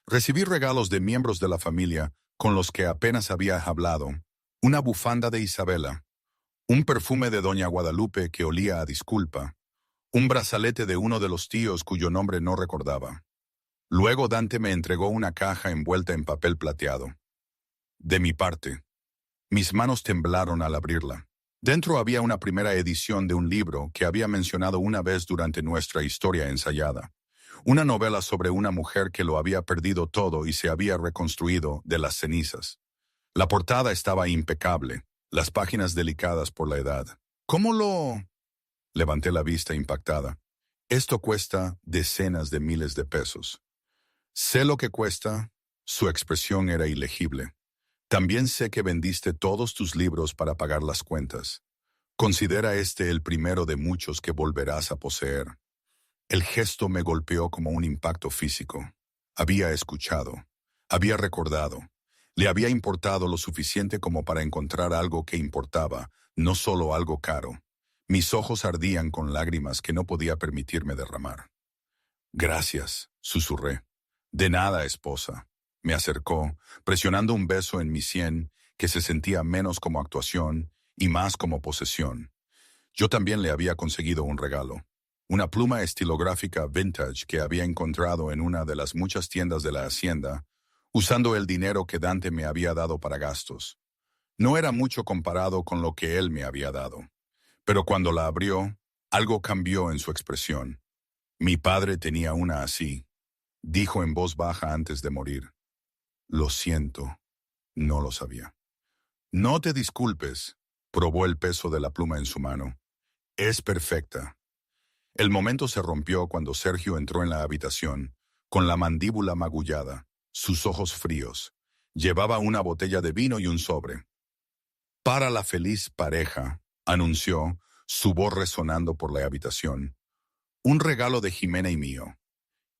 Recibí regalos de miembros de la familia con los que apenas había hablado. Una bufanda de Isabela. Un perfume de Doña Guadalupe que olía a disculpa. Un brazalete de uno de los tíos cuyo nombre no recordaba. Luego Dante me entregó una caja envuelta en papel plateado. De mi parte. Mis manos temblaron al abrirla. Dentro había una primera edición de un libro que había mencionado una vez durante nuestra historia ensayada. Una novela sobre una mujer que lo había perdido todo y se había reconstruido de las cenizas. La portada estaba impecable, las páginas delicadas por la edad. ¿Cómo lo...? Levanté la vista impactada. Esto cuesta decenas de miles de pesos. Sé lo que cuesta. Su expresión era ilegible. También sé que vendiste todos tus libros para pagar las cuentas. Considera este el primero de muchos que volverás a poseer. El gesto me golpeó como un impacto físico. Había escuchado. Había recordado. Le había importado lo suficiente como para encontrar algo que importaba, no solo algo caro. Mis ojos ardían con lágrimas que no podía permitirme derramar. Gracias, susurré. De nada, esposa. Me acercó, presionando un beso en mi sien que se sentía menos como actuación y más como posesión. Yo también le había conseguido un regalo. Una pluma estilográfica vintage que había encontrado en una de las muchas tiendas de la hacienda, usando el dinero que Dante me había dado para gastos. No era mucho comparado con lo que él me había dado. Pero cuando la abrió, algo cambió en su expresión. Mi padre tenía una así, dijo en voz baja antes de morir. Lo siento, no lo sabía. No te disculpes, probó el peso de la pluma en su mano. Es perfecta. El momento se rompió cuando Sergio entró en la habitación, con la mandíbula magullada, sus ojos fríos. Llevaba una botella de vino y un sobre. Para la feliz pareja, anunció, su voz resonando por la habitación. Un regalo de Jimena y mío.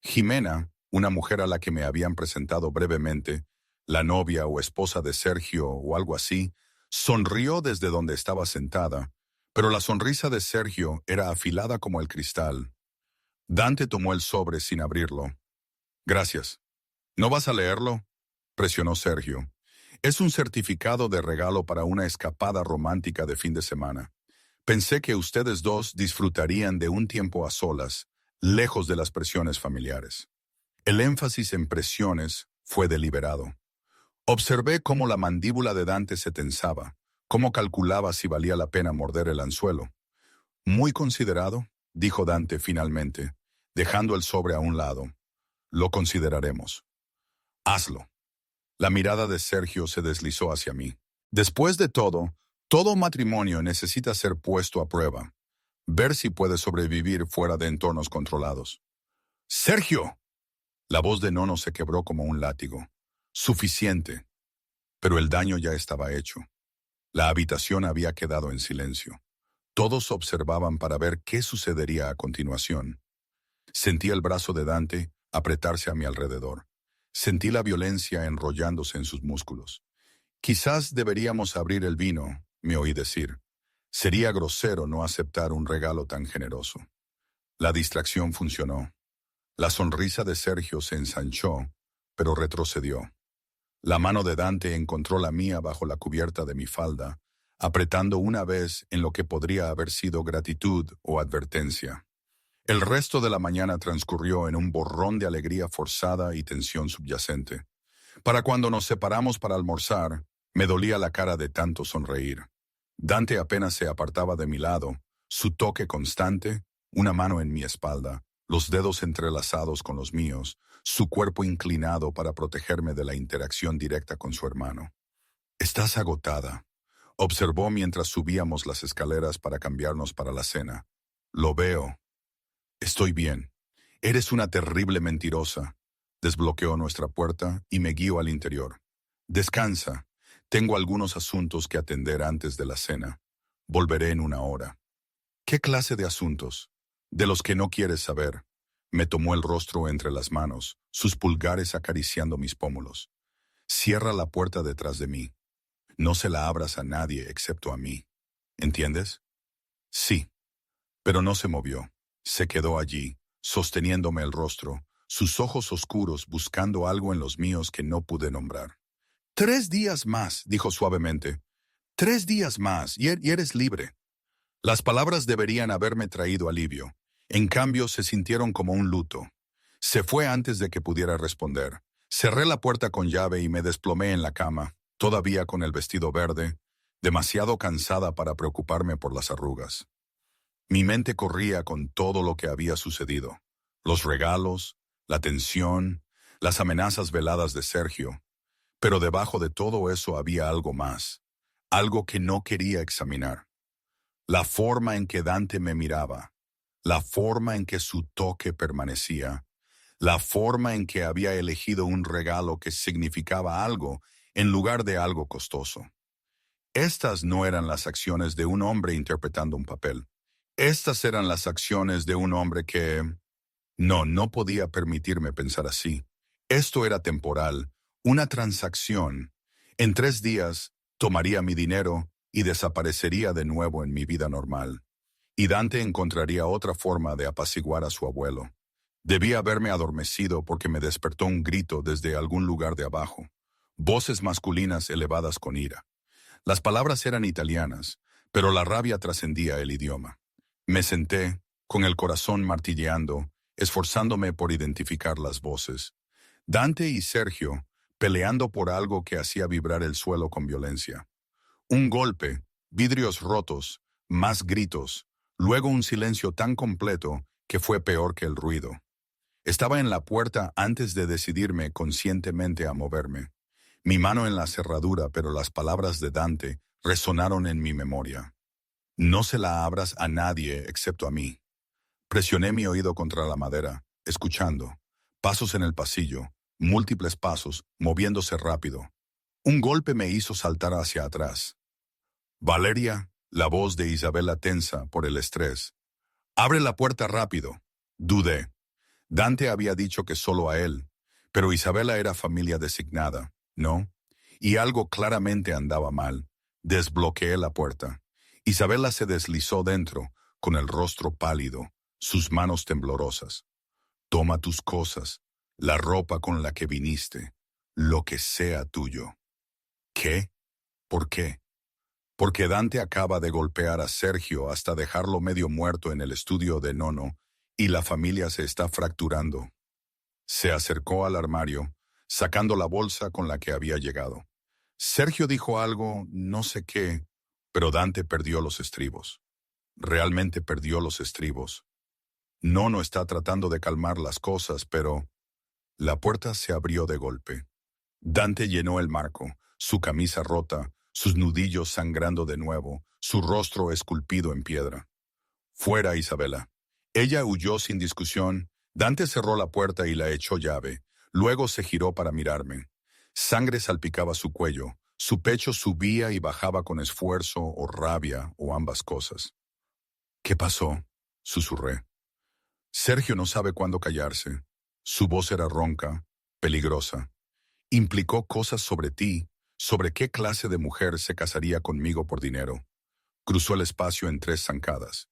Jimena, una mujer a la que me habían presentado brevemente, la novia o esposa de Sergio o algo así, sonrió desde donde estaba sentada, pero la sonrisa de Sergio era afilada como el cristal. Dante tomó el sobre sin abrirlo. Gracias. ¿No vas a leerlo? Presionó Sergio. Es un certificado de regalo para una escapada romántica de fin de semana. Pensé que ustedes dos disfrutarían de un tiempo a solas, lejos de las presiones familiares. El énfasis en presiones fue deliberado. Observé cómo la mandíbula de Dante se tensaba, cómo calculaba si valía la pena morder el anzuelo. Muy considerado, dijo Dante finalmente, dejando el sobre a un lado. Lo consideraremos. Hazlo. La mirada de Sergio se deslizó hacia mí. Después de todo matrimonio necesita ser puesto a prueba. Ver si puede sobrevivir fuera de entornos controlados. ¡Sergio! La voz de Nono se quebró como un látigo. Suficiente. Pero el daño ya estaba hecho. La habitación había quedado en silencio. Todos observaban para ver qué sucedería a continuación. Sentí el brazo de Dante apretarse a mi alrededor. Sentí la violencia enrollándose en sus músculos. Quizás deberíamos abrir el vino, me oí decir. Sería grosero no aceptar un regalo tan generoso. La distracción funcionó. La sonrisa de Sergio se ensanchó, pero retrocedió. La mano de Dante encontró la mía bajo la cubierta de mi falda, apretando una vez en lo que podría haber sido gratitud o advertencia. El resto de la mañana transcurrió en un borrón de alegría forzada y tensión subyacente. Para cuando nos separamos para almorzar, me dolía la cara de tanto sonreír. Dante apenas se apartaba de mi lado, su toque constante, una mano en mi espalda, los dedos entrelazados con los míos, su cuerpo inclinado para protegerme de la interacción directa con su hermano. «Estás agotada», observó mientras subíamos las escaleras para cambiarnos para la cena. «Lo veo». «Estoy bien. Eres una terrible mentirosa». Desbloqueó nuestra puerta y me guió al interior. «Descansa. Tengo algunos asuntos que atender antes de la cena. Volveré en una hora». «¿Qué clase de asuntos?» «De los que no quieres saber». Me tomó el rostro entre las manos, sus pulgares acariciando mis pómulos. «Cierra la puerta detrás de mí. No se la abras a nadie excepto a mí. ¿Entiendes?» «Sí». Pero no se movió. Se quedó allí, sosteniéndome el rostro, sus ojos oscuros buscando algo en los míos que no pude nombrar. «3 días más», dijo suavemente. «3 días más y eres libre». Las palabras deberían haberme traído alivio. En cambio, se sintieron como un luto. Se fue antes de que pudiera responder. Cerré la puerta con llave y me desplomé en la cama, todavía con el vestido verde, demasiado cansada para preocuparme por las arrugas. Mi mente corría con todo lo que había sucedido. Los regalos, la tensión, las amenazas veladas de Sergio. Pero debajo de todo eso había algo más, algo que no quería examinar. La forma en que Dante me miraba, la forma en que su toque permanecía, la forma en que había elegido un regalo que significaba algo en lugar de algo costoso. Estas no eran las acciones de un hombre interpretando un papel. Estas eran las acciones de un hombre que... No podía permitirme pensar así. Esto era temporal, una transacción. En 3 días, tomaría mi dinero y desaparecería de nuevo en mi vida normal. Y Dante encontraría otra forma de apaciguar a su abuelo. Debía haberme adormecido porque me despertó un grito desde algún lugar de abajo. Voces masculinas elevadas con ira. Las palabras eran italianas, pero la rabia trascendía el idioma. Me senté, con el corazón martilleando, esforzándome por identificar las voces. Dante y Sergio, peleando por algo que hacía vibrar el suelo con violencia. Un golpe, vidrios rotos, más gritos, luego un silencio tan completo que fue peor que el ruido. Estaba en la puerta antes de decidirme conscientemente a moverme. Mi mano en la cerradura, pero las palabras de Dante resonaron en mi memoria. «No se la abras a nadie excepto a mí». Presioné mi oído contra la madera, escuchando. Pasos en el pasillo, múltiples pasos, moviéndose rápido. Un golpe me hizo saltar hacia atrás. «Valeria», la voz de Isabela tensa por el estrés. «Abre la puerta rápido». Dudé. Dante había dicho que solo a él, pero Isabela era familia designada. ¿no? Y algo claramente andaba mal. Desbloqueé la puerta. Isabela se deslizó dentro, con el rostro pálido, sus manos temblorosas. Toma tus cosas, la ropa con la que viniste, lo que sea tuyo. ¿Qué? ¿Por qué? Porque Dante acaba de golpear a Sergio hasta dejarlo medio muerto en el estudio de Nono, y la familia se está fracturando. Se acercó al armario, sacando la bolsa con la que había llegado. Sergio dijo algo, no sé qué, pero Dante perdió los estribos. Realmente perdió los estribos. Nono está tratando de calmar las cosas, pero la puerta se abrió de golpe. Dante llenó el marco, su camisa rota, sus nudillos sangrando de nuevo, su rostro esculpido en piedra. Fuera, Isabela. Ella huyó sin discusión. Dante cerró la puerta y la echó llave. Luego se giró para mirarme. Sangre salpicaba su cuello. Su pecho subía y bajaba con esfuerzo o rabia o ambas cosas. ¿Qué pasó?, susurré. Sergio no sabe cuándo callarse. Su voz era ronca, peligrosa. Implicó cosas sobre ti, sobre qué clase de mujer se casaría conmigo por dinero. Cruzó el espacio en 3 zancadas.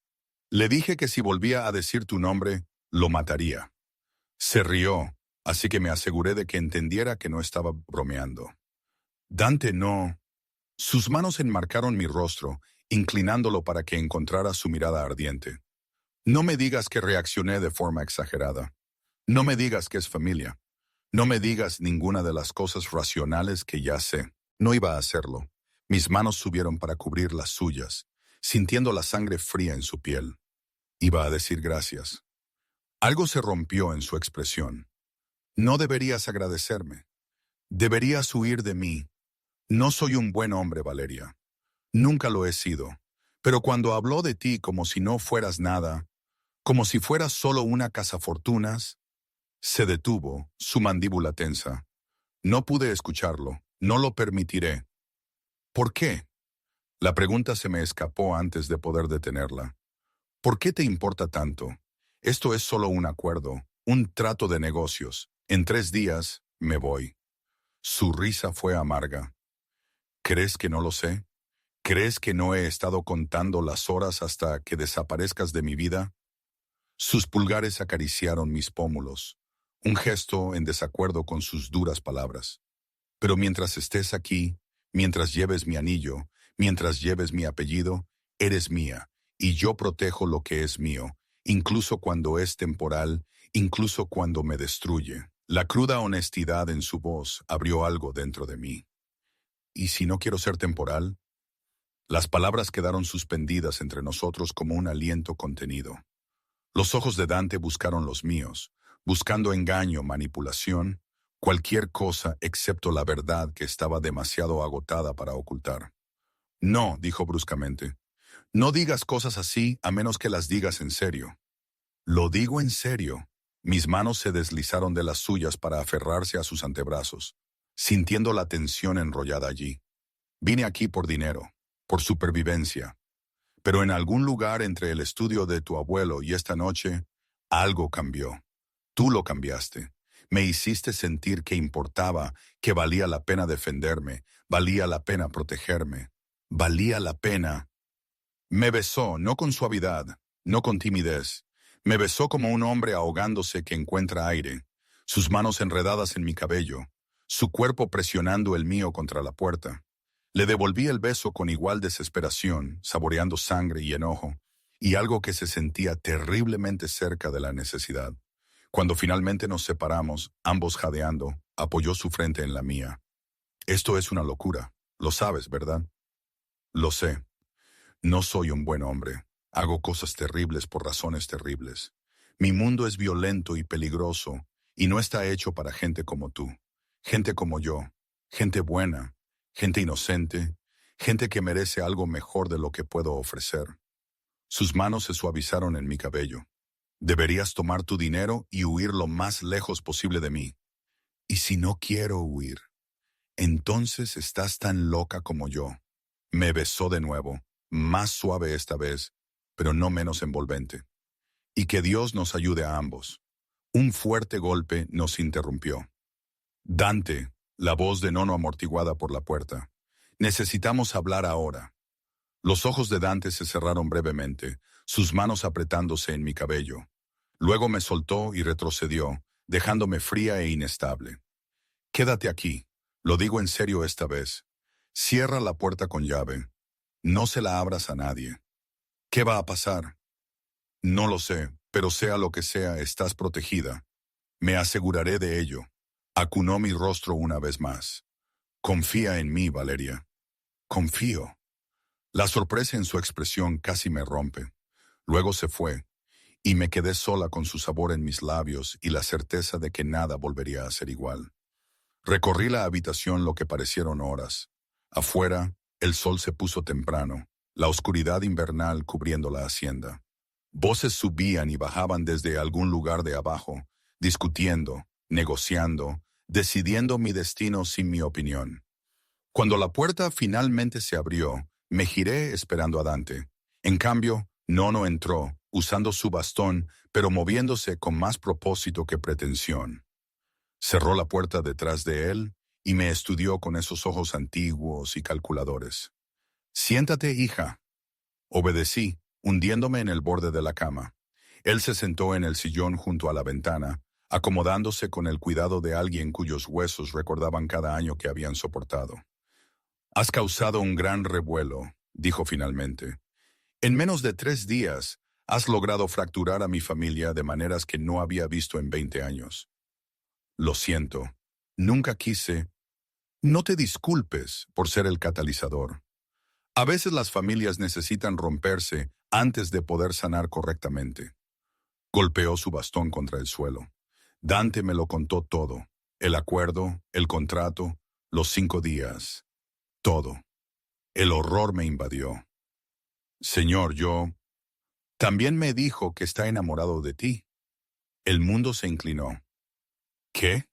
Le dije que si volvía a decir tu nombre, lo mataría. Se rió, así que me aseguré de que entendiera que no estaba bromeando. Dante no. Sus manos enmarcaron mi rostro, inclinándolo para que encontrara su mirada ardiente. No me digas que reaccioné de forma exagerada. No me digas que es familia. No me digas ninguna de las cosas racionales que ya sé. No iba a hacerlo. Mis manos subieron para cubrir las suyas, sintiendo la sangre fría en su piel. Iba a decir gracias. Algo se rompió en su expresión. No deberías agradecerme. Deberías huir de mí. No soy un buen hombre, Valeria. Nunca lo he sido. Pero cuando habló de ti como si no fueras nada, como si fueras solo una cazafortunas, se detuvo, su mandíbula tensa. No pude escucharlo. No lo permitiré. ¿Por qué? La pregunta se me escapó antes de poder detenerla. ¿Por qué te importa tanto? Esto es solo un acuerdo, un trato de negocios. En 3 días, me voy. Su risa fue amarga. ¿Crees que no lo sé? ¿Crees que no he estado contando las horas hasta que desaparezcas de mi vida? Sus pulgares acariciaron mis pómulos, un gesto en desacuerdo con sus duras palabras. Pero mientras estés aquí, mientras lleves mi anillo, mientras lleves mi apellido, eres mía, y yo protejo lo que es mío, incluso cuando es temporal, incluso cuando me destruye. La cruda honestidad en su voz abrió algo dentro de mí. ¿Y si no quiero ser temporal? Las palabras quedaron suspendidas entre nosotros como un aliento contenido. Los ojos de Dante buscaron los míos, buscando engaño, manipulación, cualquier cosa excepto la verdad que estaba demasiado agotada para ocultar. No, dijo bruscamente. No digas cosas así a menos que las digas en serio. Lo digo en serio. Mis manos se deslizaron de las suyas para aferrarse a sus antebrazos, sintiendo la tensión enrollada allí. Vine aquí por dinero, por supervivencia. Pero en algún lugar entre el estudio de tu abuelo y esta noche, algo cambió. Tú lo cambiaste. Me hiciste sentir que importaba, que valía la pena defenderme, valía la pena protegerme, valía la pena. Me besó, no con suavidad, no con timidez. Me besó como un hombre ahogándose que encuentra aire, sus manos enredadas en mi cabello, su cuerpo presionando el mío contra la puerta. Le devolví el beso con igual desesperación, saboreando sangre y enojo, y algo que se sentía terriblemente cerca de la necesidad. Cuando finalmente nos separamos, ambos jadeando, apoyó su frente en la mía. Esto es una locura, lo sabes, ¿verdad? Lo sé. No soy un buen hombre. Hago cosas terribles por razones terribles. Mi mundo es violento y peligroso, y no está hecho para gente como tú, gente como yo, gente buena, gente inocente, gente que merece algo mejor de lo que puedo ofrecer. Sus manos se suavizaron en mi cabello. Deberías tomar tu dinero y huir lo más lejos posible de mí. Y si no quiero huir, entonces estás tan loca como yo. Me besó de nuevo, más suave esta vez, pero no menos envolvente. Y que Dios nos ayude a ambos. Un fuerte golpe nos interrumpió. Dante, La voz de Nono amortiguada por la puerta. Necesitamos hablar ahora. Los ojos de Dante se cerraron brevemente, sus manos apretándose en mi cabello. Luego me soltó y retrocedió, dejándome fría e inestable. Quédate aquí. Lo digo en serio esta vez. Cierra la puerta con llave. No se la abras a nadie. ¿Qué va a pasar? No lo sé, pero sea lo que sea, estás protegida. Me aseguraré de ello. Acunó mi rostro una vez más. Confía en mí, Valeria. Confío. La sorpresa en su expresión casi me rompe. Luego se fue, y me quedé sola con su sabor en mis labios y la certeza de que nada volvería a ser igual. Recorrí la habitación lo que parecieron horas. Afuera, el sol se puso temprano, la oscuridad invernal cubriendo la hacienda. Voces subían y bajaban desde algún lugar de abajo, discutiendo, negociando, decidiendo mi destino sin mi opinión. Cuando la puerta finalmente se abrió, me giré esperando a Dante. En cambio, Nono entró, usando su bastón, pero moviéndose con más propósito que pretensión. Cerró la puerta detrás de él y me estudió con esos ojos antiguos y calculadores. «Siéntate, hija». Obedecí, hundiéndome en el borde de la cama. Él se sentó en el sillón junto a la ventana, acomodándose con el cuidado de alguien cuyos huesos recordaban cada año que habían soportado. «Has causado un gran revuelo», dijo finalmente. «En menos de 3 días, has logrado fracturar a mi familia de maneras que no había visto en 20 años. Lo siento. Nunca quise. No te disculpes por ser el catalizador. A veces las familias necesitan romperse antes de poder sanar correctamente». Golpeó su bastón contra el suelo. Dante me lo contó todo. El acuerdo, el contrato, los 5 días. Todo. El horror me invadió. «Señor, yo...» «También me dijo que está enamorado de ti». El mundo se inclinó. «¿Qué?»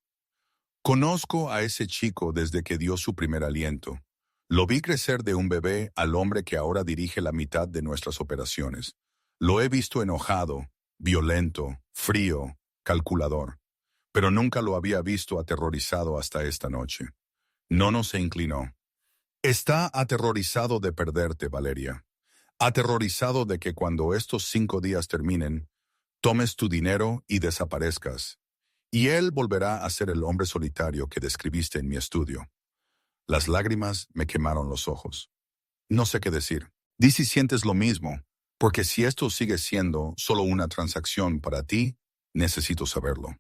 «Conozco a ese chico desde que dio su primer aliento. Lo vi crecer de un bebé al hombre que ahora dirige la mitad de nuestras operaciones. Lo he visto enojado, violento, frío, calculador. Pero nunca lo había visto aterrorizado hasta esta noche». Nono se inclinó. «Está aterrorizado de perderte, Valeria. Aterrorizado de que cuando estos 5 días terminen, tomes tu dinero y desaparezcas. Y él volverá a ser el hombre solitario que describiste en mi estudio». Las lágrimas me quemaron los ojos. No sé qué decir. Di si sientes lo mismo, porque si esto sigue siendo solo una transacción para ti, necesito saberlo.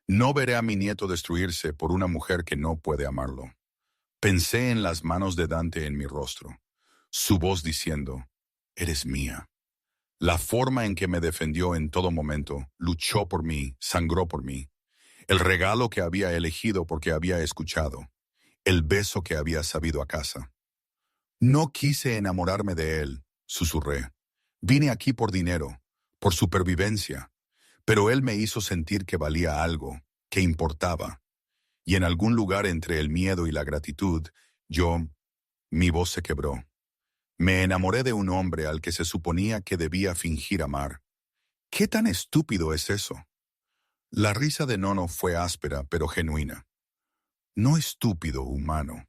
No veré a mi nieto destruirse por una mujer que no puede amarlo. Pensé en las manos de Dante en mi rostro, su voz diciendo, «Eres mía». La forma en que me defendió en todo momento, luchó por mí, sangró por mí. El regalo que había elegido porque había escuchado. El beso que había sabido a casa. «No quise enamorarme de él», susurré. «Vine aquí por dinero, por supervivencia. Pero él me hizo sentir que valía algo, que importaba. Y en algún lugar entre el miedo y la gratitud, mi voz se quebró. Me enamoré de un hombre al que se suponía que debía fingir amar. ¿Qué tan estúpido es eso?» La risa de Nono fue áspera pero genuina. «No estúpido, humano».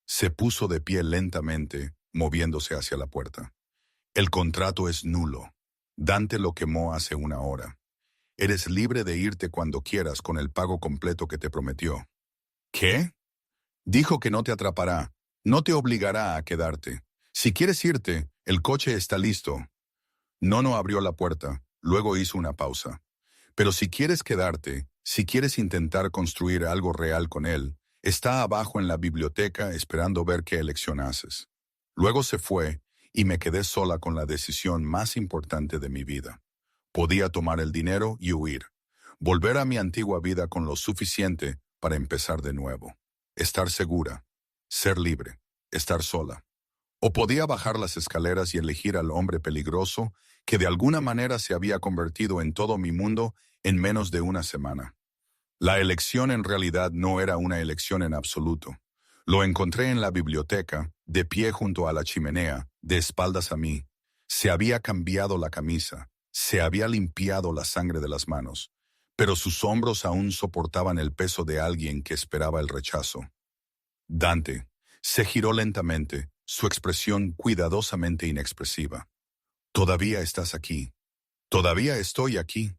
Se puso de pie lentamente, moviéndose hacia la puerta. «El contrato es nulo. Dante lo quemó hace 1 hora. Eres libre de irte cuando quieras con el pago completo que te prometió». «¿Qué?» «Dijo que no te atrapará, no te obligará a quedarte. Si quieres irte, el coche está listo». Nono abrió la puerta, luego hizo una pausa. «Pero si quieres quedarte, si quieres intentar construir algo real con él, está abajo en la biblioteca esperando ver qué elección haces». Luego se fue y me quedé sola con la decisión más importante de mi vida. Podía tomar el dinero y huir. Volver a mi antigua vida con lo suficiente para empezar de nuevo. Estar segura. Ser libre. Estar sola. O podía bajar las escaleras y elegir al hombre peligroso que de alguna manera se había convertido en todo mi mundo en menos de 1 semana. La elección en realidad no era una elección en absoluto. Lo encontré en la biblioteca, de pie junto a la chimenea, de espaldas a mí. Se había cambiado la camisa, se había limpiado la sangre de las manos, pero sus hombros aún soportaban el peso de alguien que esperaba el rechazo. Dante se giró lentamente, su expresión cuidadosamente inexpresiva. «Todavía estás aquí. Todavía estoy aquí.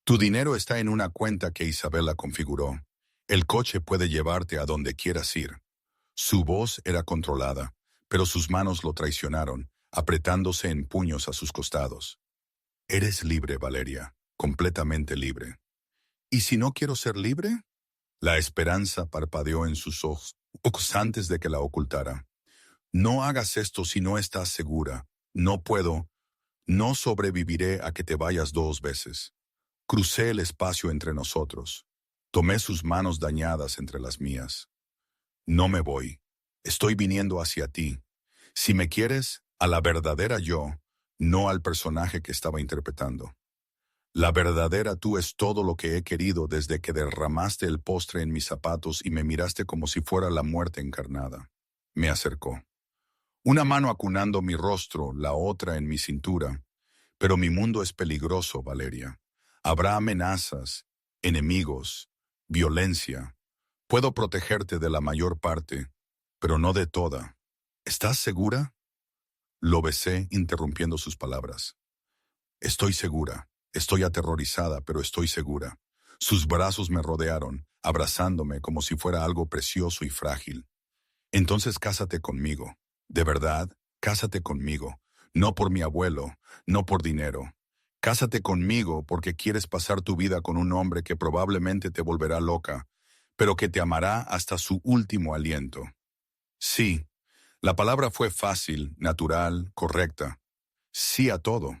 Tu dinero está en una cuenta que Isabela configuró. El coche puede llevarte a donde quieras ir». Su voz era controlada, pero sus manos lo traicionaron, apretándose en puños a sus costados. «Eres libre, Valeria, completamente libre». «¿Y si no quiero ser libre?». La esperanza parpadeó en sus ojos antes de que la ocultara. «No hagas esto si no estás segura. No puedo. No sobreviviré a que te vayas 2 veces». Crucé el espacio entre nosotros. Tomé sus manos dañadas entre las mías. «No me voy. Estoy viniendo hacia ti. Si me quieres, a la verdadera yo, no al personaje que estaba interpretando. La verdadera tú es todo lo que he querido desde que derramaste el postre en mis zapatos y me miraste como si fuera la muerte encarnada». Me acercó. Una mano acunando mi rostro, la otra en mi cintura. «Pero mi mundo es peligroso, Valeria. Habrá amenazas, enemigos, violencia. Puedo protegerte de la mayor parte, pero no de toda. ¿Estás segura?». Lo besé, interrumpiendo sus palabras. «Estoy segura. Estoy aterrorizada, pero estoy segura». Sus brazos me rodearon, abrazándome como si fuera algo precioso y frágil. «Entonces cásate conmigo. De verdad, cásate conmigo. No por mi abuelo, no por dinero. Cásate conmigo porque quieres pasar tu vida con un hombre que probablemente te volverá loca, pero que te amará hasta su último aliento». Sí, la palabra fue fácil, natural, correcta. Sí a todo.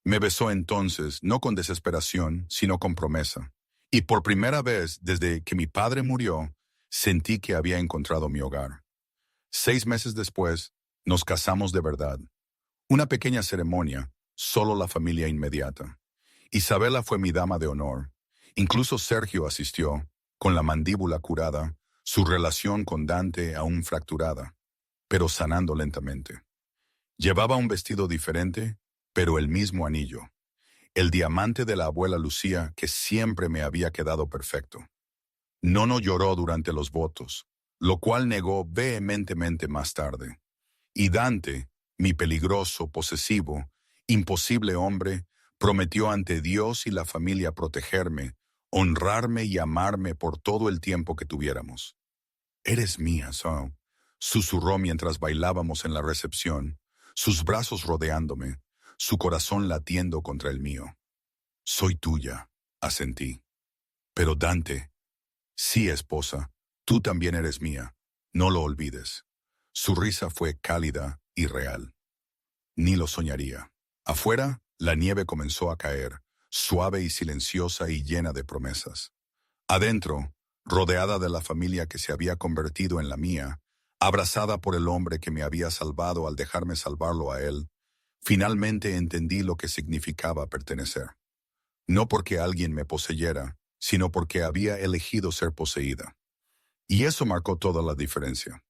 Me besó entonces, no con desesperación, sino con promesa. Y por primera vez desde que mi padre murió, sentí que había encontrado mi hogar. 6 meses después, nos casamos de verdad. Una pequeña ceremonia, solo la familia inmediata. Isabela fue mi dama de honor. Incluso Sergio asistió, con la mandíbula curada, su relación con Dante aún fracturada, pero sanando lentamente. Llevaba un vestido diferente, pero el mismo anillo. El diamante de la abuela Lucía que siempre me había quedado perfecto. Nono lloró durante los votos, lo cual negó vehementemente más tarde. Y Dante, mi peligroso, posesivo, imposible hombre, prometió ante Dios y la familia protegerme, honrarme y amarme por todo el tiempo que tuviéramos. «Eres mía, Saul», susurró mientras bailábamos en la recepción, sus brazos rodeándome, su corazón latiendo contra el mío. «Soy tuya», asentí. «Pero Dante». «Sí, esposa, tú también eres mía. No lo olvides». Su risa fue cálida y real. Ni lo soñaría. Afuera, la nieve comenzó a caer, suave y silenciosa y llena de promesas. Adentro, rodeada de la familia que se había convertido en la mía, abrazada por el hombre que me había salvado al dejarme salvarlo a él, finalmente entendí lo que significaba pertenecer. No porque alguien me poseyera, sino porque había elegido ser poseída. Y eso marcó toda la diferencia.